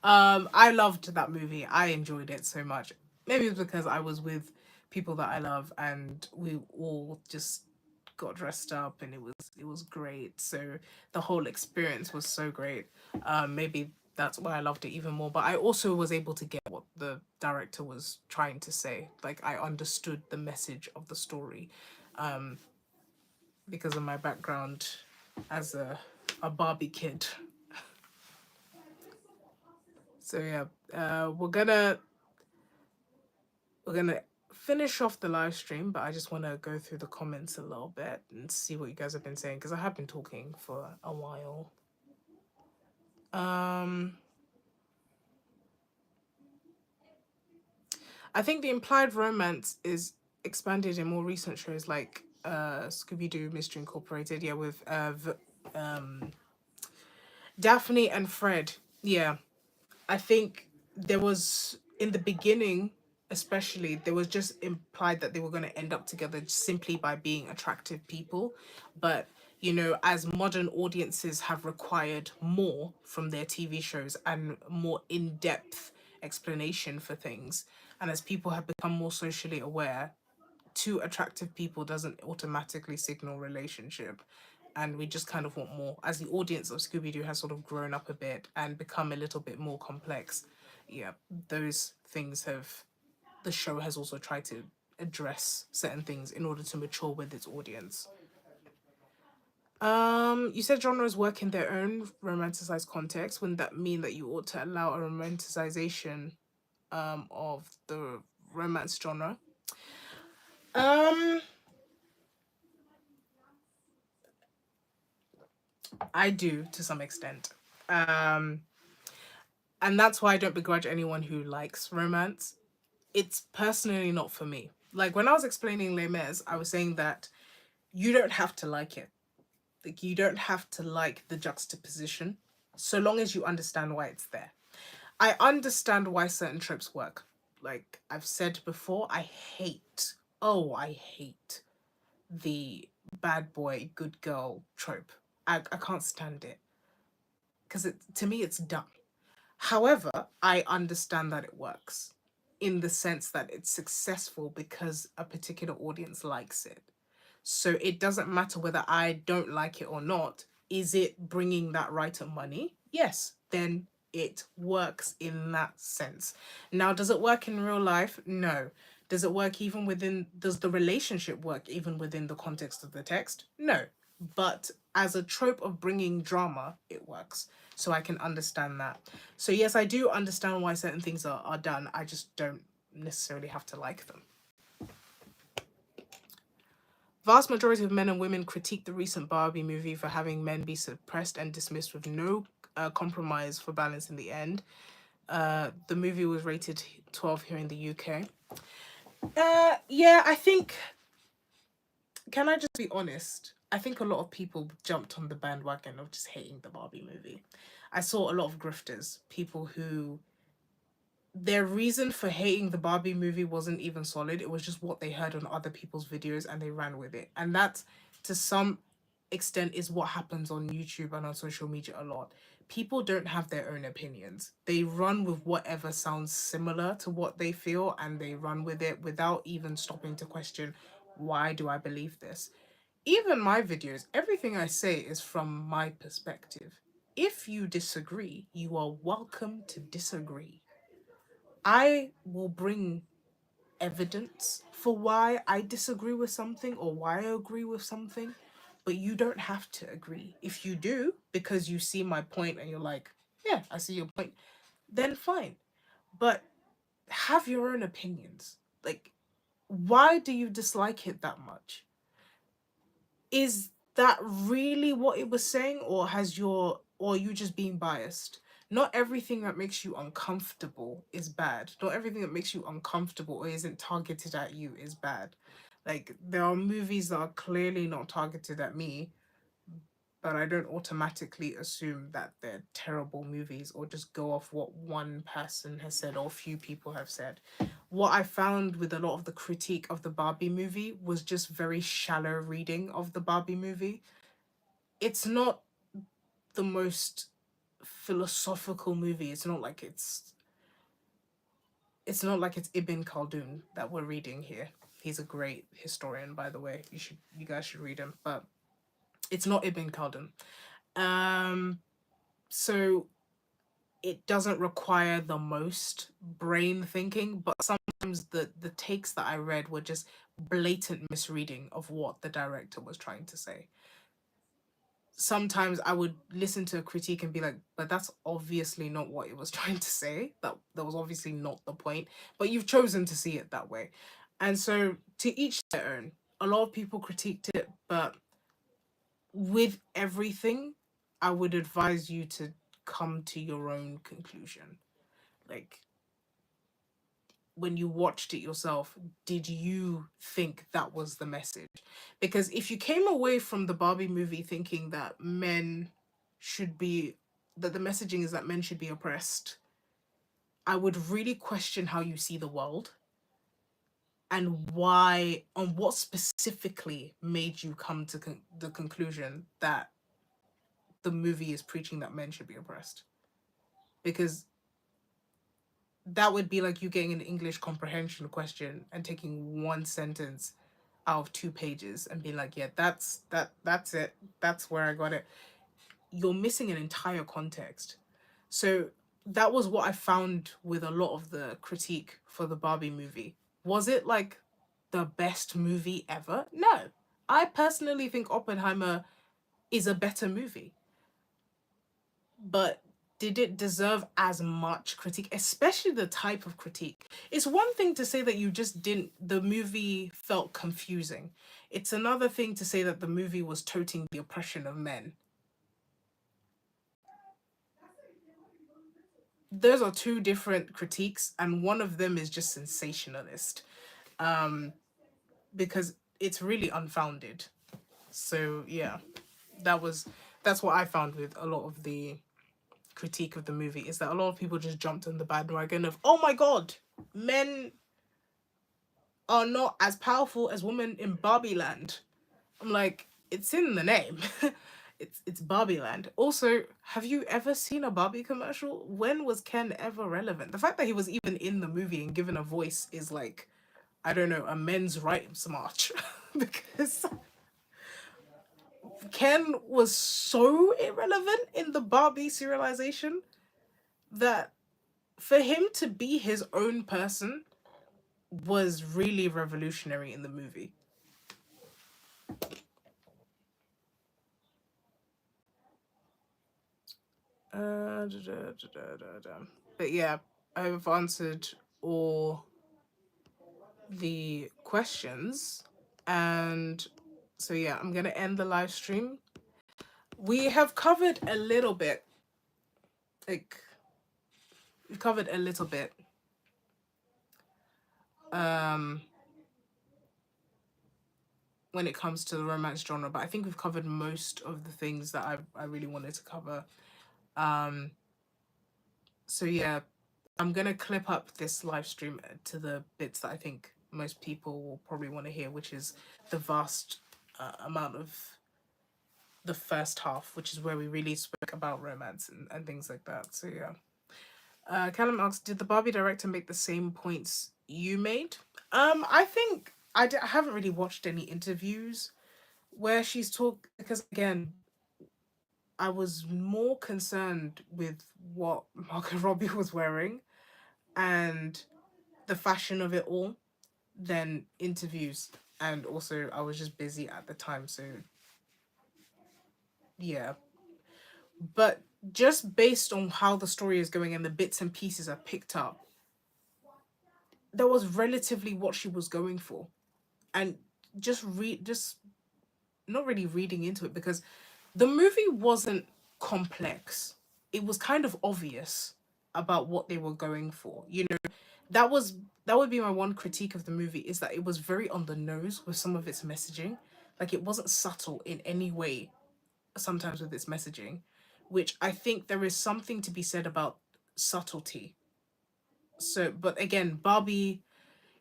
[SPEAKER 1] I loved that movie. I enjoyed it so much. Maybe it's because I was with people that I love and we all just got dressed up and it was great. So the whole experience was so great. Maybe that's why I loved it even more. But I also was able to get what the director was trying to say. Like I understood the message of the story. Um, because of my background as a Barbie kid. So yeah, we're gonna finish off the live stream, but I just want to go through the comments a little bit and see what you guys have been saying because I have been talking for a while. Um, I think the implied romance is expanded in more recent shows like Scooby Doo Mystery Incorporated. Yeah, with Daphne and Fred. Yeah, I think there was in the beginning, especially, there was just implied that they were going to end up together simply by being attractive people. But, as modern audiences have required more from their TV shows and more in depth explanation for things, and as people have become more socially aware, two attractive people doesn't automatically signal relationship, and we just kind of want more as the audience of Scooby-Doo has sort of grown up a bit and become a little bit more complex. Yeah, those things have the show has also tried to address certain things in order to mature with its audience. You said genres work in their own romanticized context. Wouldn't that mean that you ought to allow a romanticization of the romance genre? um I do to some extent. Um, and that's why I don't begrudge anyone who likes romance. It's personally not for me. Like when I was explaining Les Mis, I was saying that you don't have to like it. Like you don't have to like the juxtaposition, so long as you understand why it's there. I understand why certain tropes work. Like I've said before, I hate the bad boy, good girl trope. I can't stand it because to me it's dumb. However, I understand that it works in the sense that it's successful because a particular audience likes it. So it doesn't matter whether I don't like it or not. Is it bringing that writer money? Yes, then it works in that sense. Now, does it work in real life? No. Does the relationship work even within the context of the text? No. But as a trope of bringing drama, it works. So I can understand that. So yes, I do understand why certain things are done. I just don't necessarily have to like them. Vast majority of men and women critique the recent Barbie movie for having men be suppressed and dismissed with no compromise for balance in the end. The movie was rated 12 here in the UK. Yeah, I think. Can I just be honest? I think a lot of people jumped on the bandwagon of just hating the Barbie movie. I saw a lot of grifters, people who their reason for hating the Barbie movie wasn't even solid. It was just what they heard on other people's videos and they ran with it. And that, to some extent, is what happens on YouTube and on social media a lot. People don't have their own opinions. They run with whatever sounds similar to what they feel and they run with it without even stopping to question, why do I believe this? Even my videos, everything I say is from my perspective. If you disagree, you are welcome to disagree. I will bring evidence for why I disagree with something or why I agree with something, but you don't have to agree. If you do, because you see my point and you're like, yeah, I see your point, then fine. But have your own opinions. Like, why do you dislike it that much? Is that really what it was saying, or are you just being biased? Not everything that makes you uncomfortable is bad. Not everything that makes you uncomfortable or isn't targeted at you is bad. Like there are movies that are clearly not targeted at me, but I don't automatically assume that they're terrible movies or just go off what one person has said or few people have said. What I found with a lot of the critique of the Barbie movie was just very shallow reading of the Barbie movie. It's not the most philosophical movie. It's not like it's Ibn Khaldun that we're reading here. He's a great historian, by the way. You guys should read him. But it's not Ibn Khaldun. So it doesn't require the most brain thinking, but sometimes the takes that I read were just blatant misreading of what the director was trying to say. Sometimes I would listen to a critique and be like, but that's obviously not what it was trying to say. That was obviously not the point. But you've chosen to see it that way. And so to each their own. A lot of people critiqued it, but with everything, I would advise you to come to your own conclusion. Like, when you watched it yourself, did you think that was the message? Because if you came away from the Barbie movie thinking that that the messaging is that men should be oppressed, I would really question how you see the world and what specifically made you come to the conclusion that the movie is preaching that men should be oppressed. Because that would be like you getting an English comprehension question and taking one sentence out of 2 pages and being like, yeah, that's it. That's where I got it. You're missing an entire context. So that was what I found with a lot of the critique for the Barbie movie. Was it like the best movie ever? No. I personally think Oppenheimer is a better movie. But did it deserve as much critique, especially the type of critique? It's one thing to say that the movie felt confusing. It's another thing to say that the movie was toting the oppression of men. Those are two different critiques, and one of them is just sensationalist, um, because it's really unfounded. So yeah, that was that's what I found with a lot of the critique of the movie, is that a lot of people just jumped on the bandwagon of, oh my god, men are not as powerful as women in Barbie Land. I'm like, it's in the name. It's Barbie Land. Also, have you ever seen a Barbie commercial? When was Ken ever relevant? The fact that he was even in the movie and given a voice is like, I don't know, a men's rights march. Because Ken was so irrelevant in the Barbie serialization that for him to be his own person was really revolutionary in the movie. But yeah, I've answered all the questions. And so yeah, I'm gonna end the live stream. We have covered a little bit. Like, we've covered a little bit. When it comes to the romance genre, but I think we've covered most of the things that I really wanted to cover. So yeah, I'm gonna clip up this live stream to the bits that I think most people will probably want to hear, which is the vast amount of the first half, which is where we really spoke about romance and things like that. So yeah. Callum asks, did the Barbie director make the same points you made? I think I haven't really watched any interviews where she's talked, because again, I was more concerned with what Margot Robbie was wearing and the fashion of it all than interviews. And also, I was just busy at the time, so yeah. But just based on how the story is going and the bits and pieces I picked up, that was relatively what she was going for. And just not really reading into it, because the movie wasn't complex. It was kind of obvious about what they were going for. You know, that would be my one critique of the movie, is that it was very on the nose with some of its messaging. Like, it wasn't subtle in any way sometimes with its messaging, which I think there is something to be said about subtlety. So, but again, Barbie,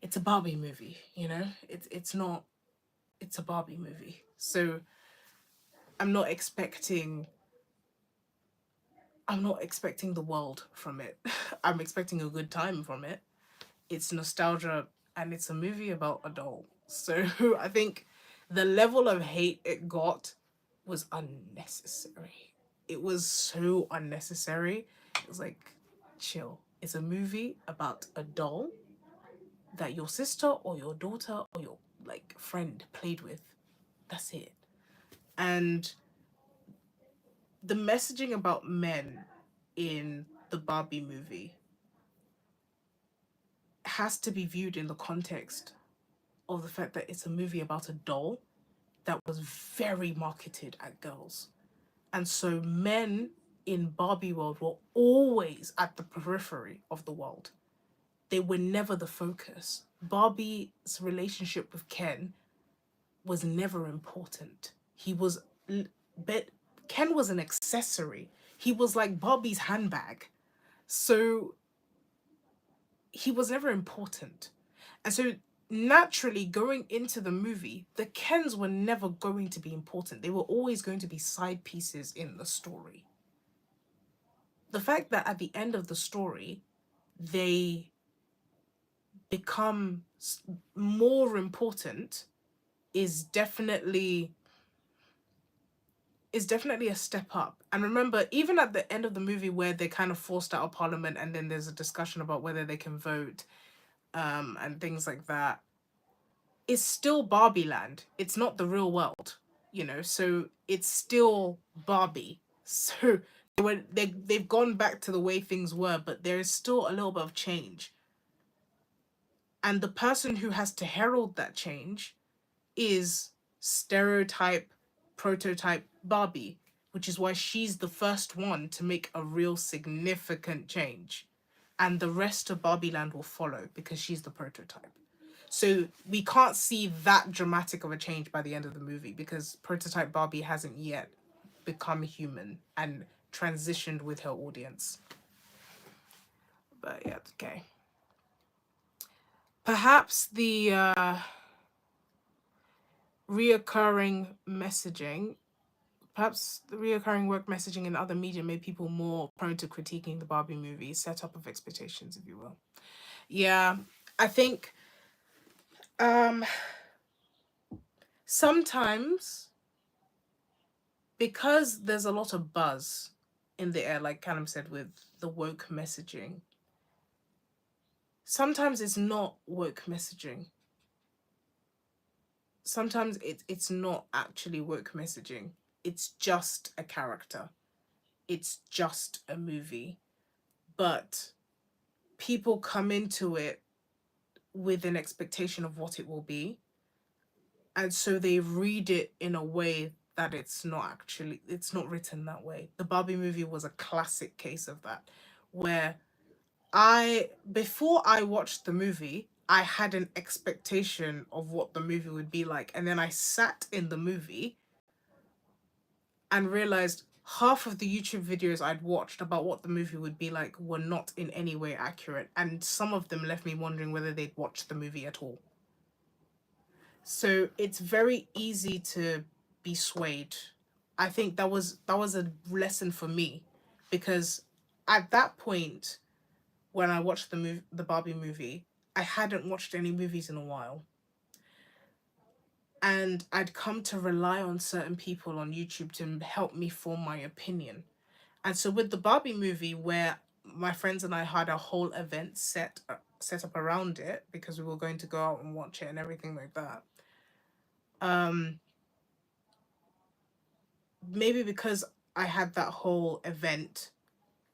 [SPEAKER 1] it's a Barbie movie, you know? It's not it's a Barbie movie. So I'm not expecting I'm not expecting the world from it. I'm expecting a good time from it. It's nostalgia and it's a movie about a doll. So I think the level of hate it got was unnecessary. It was so unnecessary. It was like, chill. It's a movie about a doll that your sister or your daughter or your like friend played with. That's it. And the messaging about men in the Barbie movie has to be viewed in the context of the fact that it's a movie about a doll that was very marketed at girls. And so men in Barbie world were always at the periphery of the world. They were never the focus. Barbie's relationship with Ken was never important. He was, but Ken was an accessory. He was like Barbie's handbag. So he was never important. And so naturally going into the movie, the Kens were never going to be important. They were always going to be side pieces in the story. The fact that at the end of the story, they become more important is definitely a step up. And remember, even at the end of the movie where they're kind of forced out of parliament and then there's a discussion about whether they can vote, and things like that, it's still Barbie land. It's not the real world, you know. So it's still Barbie. So they've gone back to the way things were, but there is still a little bit of change. And the person who has to herald that change is stereotype, prototype Barbie, which is why she's the first one to make a real significant change. And the rest of Barbie land will follow because she's the prototype. So we can't see that dramatic of a change by the end of the movie because prototype Barbie hasn't yet become human and transitioned with her audience. But yeah, okay. Perhaps the reoccurring messaging, perhaps the reoccurring work messaging in other media made people more prone to critiquing the Barbie movie setup of expectations, if you will. Yeah, I think sometimes because there's a lot of buzz in the air, like Callum said, with the woke messaging, sometimes it's not woke messaging. Sometimes it's not actually woke messaging. It's just a character. It's just a movie. But people come into it with an expectation of what it will be. And so they read it in a way that it's not written that way. The Barbie movie was a classic case of that, where before I watched the movie, I had an expectation of what the movie would be like. And then I sat in the movie and realized half of the YouTube videos I'd watched about what the movie would be like were not in any way accurate. And some of them left me wondering whether they'd watched the movie at all. So it's very easy to be swayed. I think that was a lesson for me, because at that point when I watched the Barbie movie, I hadn't watched any movies in a while. And I'd come to rely on certain people on YouTube to help me form my opinion. And so with the Barbie movie, where my friends and I had a whole event set up around it because we were going to go out and watch it and everything like that. Maybe because I had that whole event,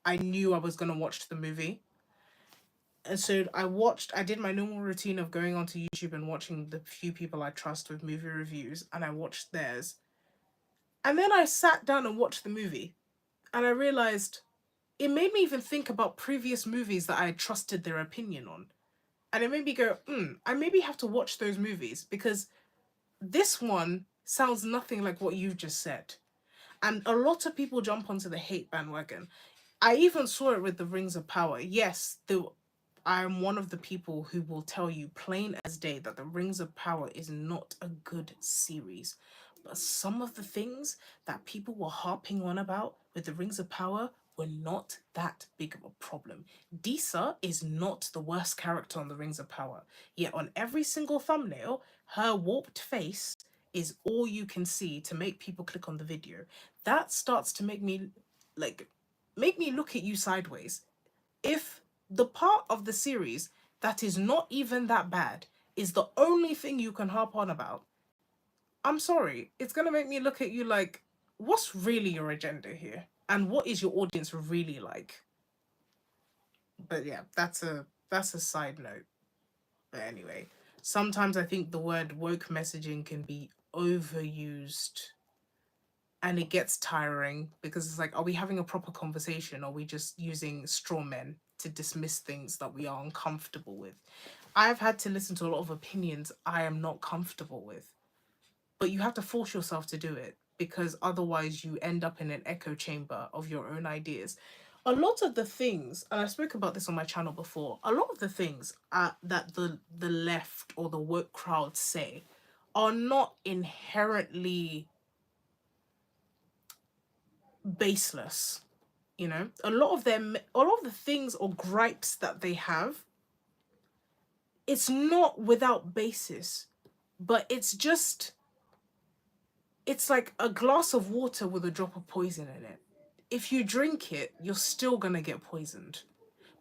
[SPEAKER 1] I knew I was going to watch the movie. And so I did my normal routine of going onto YouTube and watching the few people I trust with movie reviews, and I watched theirs. And then I sat down and watched the movie, and I realized it made me even think about previous movies that I had trusted their opinion on. And it made me go, I maybe have to watch those movies because this one sounds nothing like what you've just said. And a lot of people jump onto the hate bandwagon. I even saw it with the Rings of Power. Yes, I'm one of the people who will tell you plain as day that the Rings of Power is not a good series. But some of the things that people were harping on about with the Rings of Power were not that big of a problem. Disa is not the worst character on the Rings of Power. Yet on every single thumbnail, her warped face is all you can see to make people click on the video. That starts to like make me look at you sideways. If the part of the series that is not even that bad is the only thing you can harp on about, I'm sorry, it's gonna make me look at you like, what's really your agenda here? And what is your audience really like? But yeah, that's a side note. But anyway, sometimes I think the word woke messaging can be overused and it gets tiring because it's like, are we having a proper conversation? Or are we just using straw men to dismiss things that we are uncomfortable with? I've had to listen to a lot of opinions I am not comfortable with, but you have to force yourself to do it because otherwise you end up in an echo chamber of your own ideas. A lot of the things, and I spoke about this on my channel before, a lot of the things that the left or the woke crowd say are not inherently baseless. You know, a lot of the things or gripes that they have, it's not without basis, but it's like a glass of water with a drop of poison in it. If you drink it, you're still gonna get poisoned.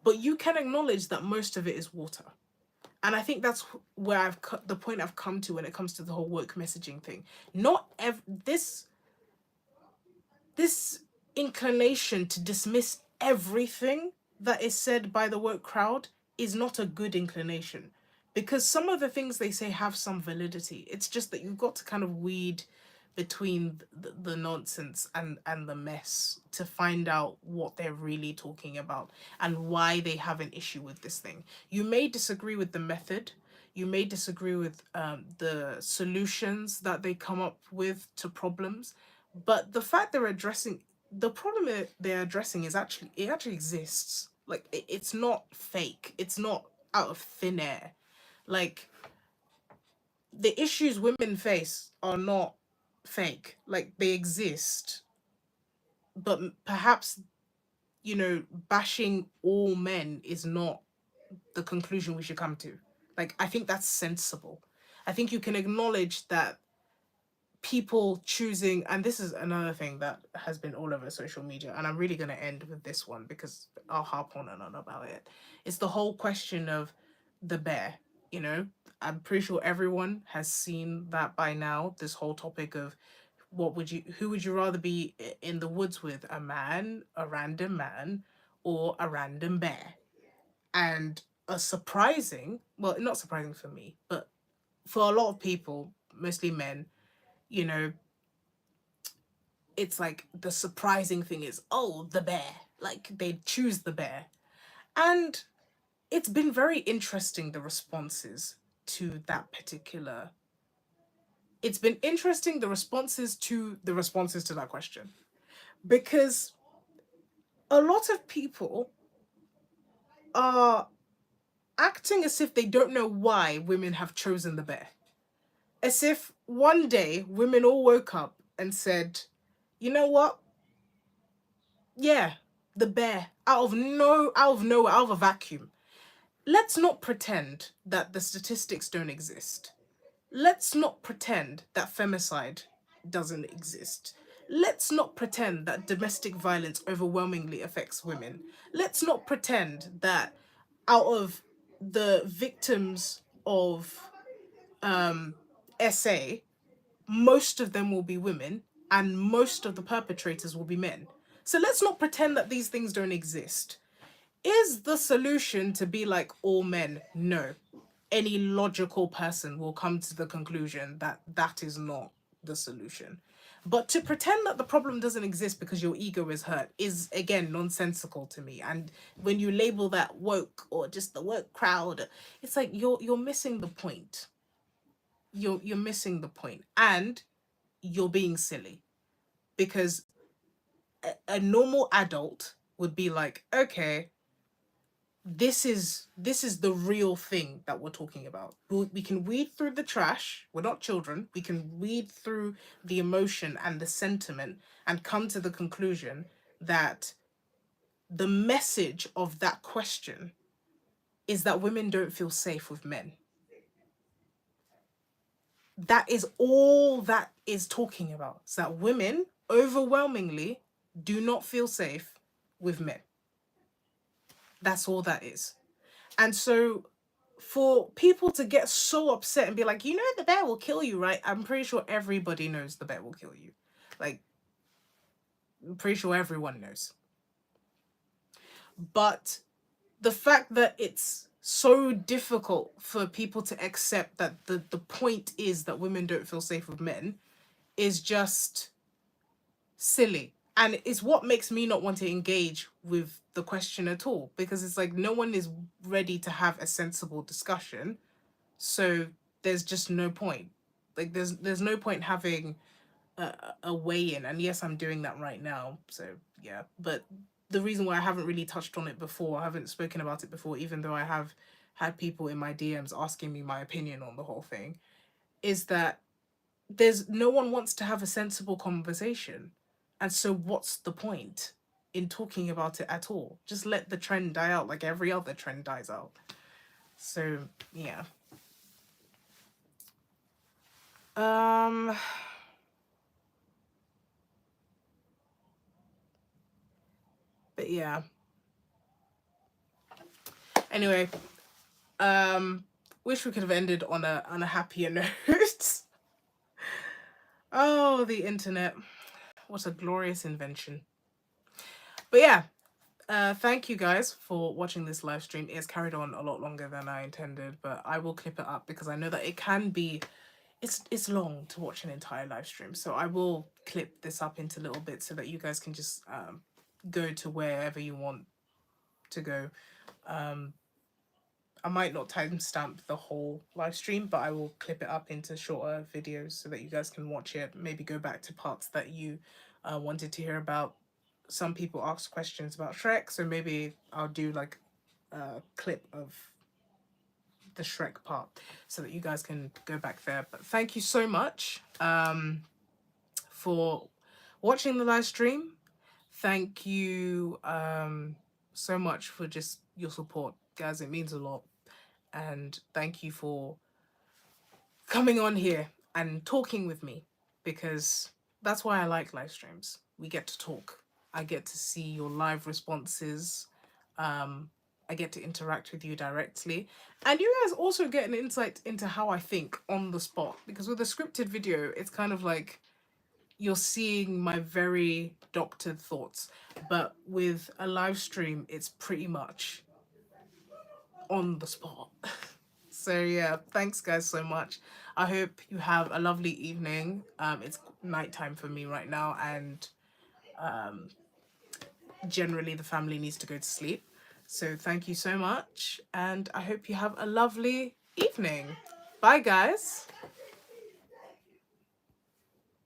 [SPEAKER 1] But you can acknowledge that most of it is water. And I think that's where the point I've come to when it comes to the whole woke messaging thing. Not this inclination to dismiss everything that is said by the woke crowd is not a good inclination, because some of the things they say have some validity. It's just that you've got to kind of weed between the nonsense and the mess to find out what they're really talking about and why they have an issue with this thing. You may disagree with the method, you may disagree with the solutions that they come up with to problems, but the fact they're addressing the problem they're addressing is actually, it actually exists. Like it's not fake. It's not out of thin air. Like the issues women face are not fake. Like they exist. But perhaps, you know, bashing all men is not the conclusion we should come to. Like I think that's sensible. I think you can acknowledge that people choosing, and this is another thing that has been all over social media, and I'm really going to end with this one because I'll harp on and on about it. It's the whole question of the bear. You know, I'm pretty sure everyone has seen that by now, this whole topic of who would you rather be in the woods with, a man, a random man, or a random bear? And a surprising, well, not surprising for me, but for a lot of people, mostly men, you know, it's like the surprising thing is, oh, the bear. Like they choose the bear. And it's been very interesting, the responses to that particular. It's been interesting, the responses to that question. Because a lot of people are acting as if they don't know why women have chosen the bear. As if one day women all woke up and said, you know what? Yeah, the bear. Out of nowhere, out of a vacuum. Let's not pretend that the statistics don't exist. Let's not pretend that femicide doesn't exist. Let's not pretend that domestic violence overwhelmingly affects women. Let's not pretend that out of the victims of SA, most of them will be women and most of the perpetrators will be men. So let's not pretend that these things don't exist. Is the solution to be like all men? No. Any logical person will come to the conclusion that that is not the solution. But to pretend that the problem doesn't exist because your ego is hurt is, again, nonsensical to me. And when you label that woke or just the woke crowd, it's like you're missing the point. You're missing the point, and you're being silly, because a normal adult would be like, okay, this is the real thing that we're talking about. We can weed through the trash. We're not children. We can weed through the emotion and the sentiment and come to the conclusion that the message of that question is that women don't feel safe with men. That is all that is talking about. It's that women overwhelmingly do not feel safe with men. That's all that is. And so for people to get so upset and be like, you know, the bear will kill you, right? I'm pretty sure everybody knows the bear will kill you. Like, I'm pretty sure everyone knows. But the fact that it's so difficult for people to accept that the point is that women don't feel safe with men is just silly. And it's what makes me not want to engage with the question at all, because it's like no one is ready to have a sensible discussion. So there's just no point. Like there's no point having a weigh-in. And yes, I'm doing that right now. So yeah, but the reason why I haven't really touched on it before, I haven't spoken about it before, even though I have had people in my DMs asking me my opinion on the whole thing, is that there's no one wants to have a sensible conversation. And so what's the point in talking about it at all? Just let the trend die out like every other trend dies out. So yeah. Um but yeah. Anyway, wish we could have ended on a happier note. Oh, the internet. What a glorious invention. But yeah, thank you guys for watching this live stream. It's carried on a lot longer than I intended, but I will clip it up because I know that it can be, it's long to watch an entire live stream. So I will clip this up into little bits so that you guys can just go to wherever you want to go. I might not timestamp the whole live stream, but I will clip it up into shorter videos so that you guys can watch it. Maybe go back to parts that you wanted to hear about. Some people asked questions about Shrek, so maybe I'll do like a clip of the Shrek part so that you guys can go back there. But thank you so much for watching the live stream. Thank you so much for just your support, guys. It means a lot. And thank you for coming on here and talking with me, because that's why I like live streams. We get to talk. I get to see your live responses. I get to interact with you directly. And you guys also get an insight into how I think on the spot. Because with a scripted video, it's kind of like you're seeing my very doctored thoughts. But with a live stream, it's pretty much on the spot. So yeah, thanks guys so much. I hope you have a lovely evening. It's nighttime for me right now, and generally the family needs to go to sleep. So thank you so much, and I hope you have a lovely evening. Bye guys.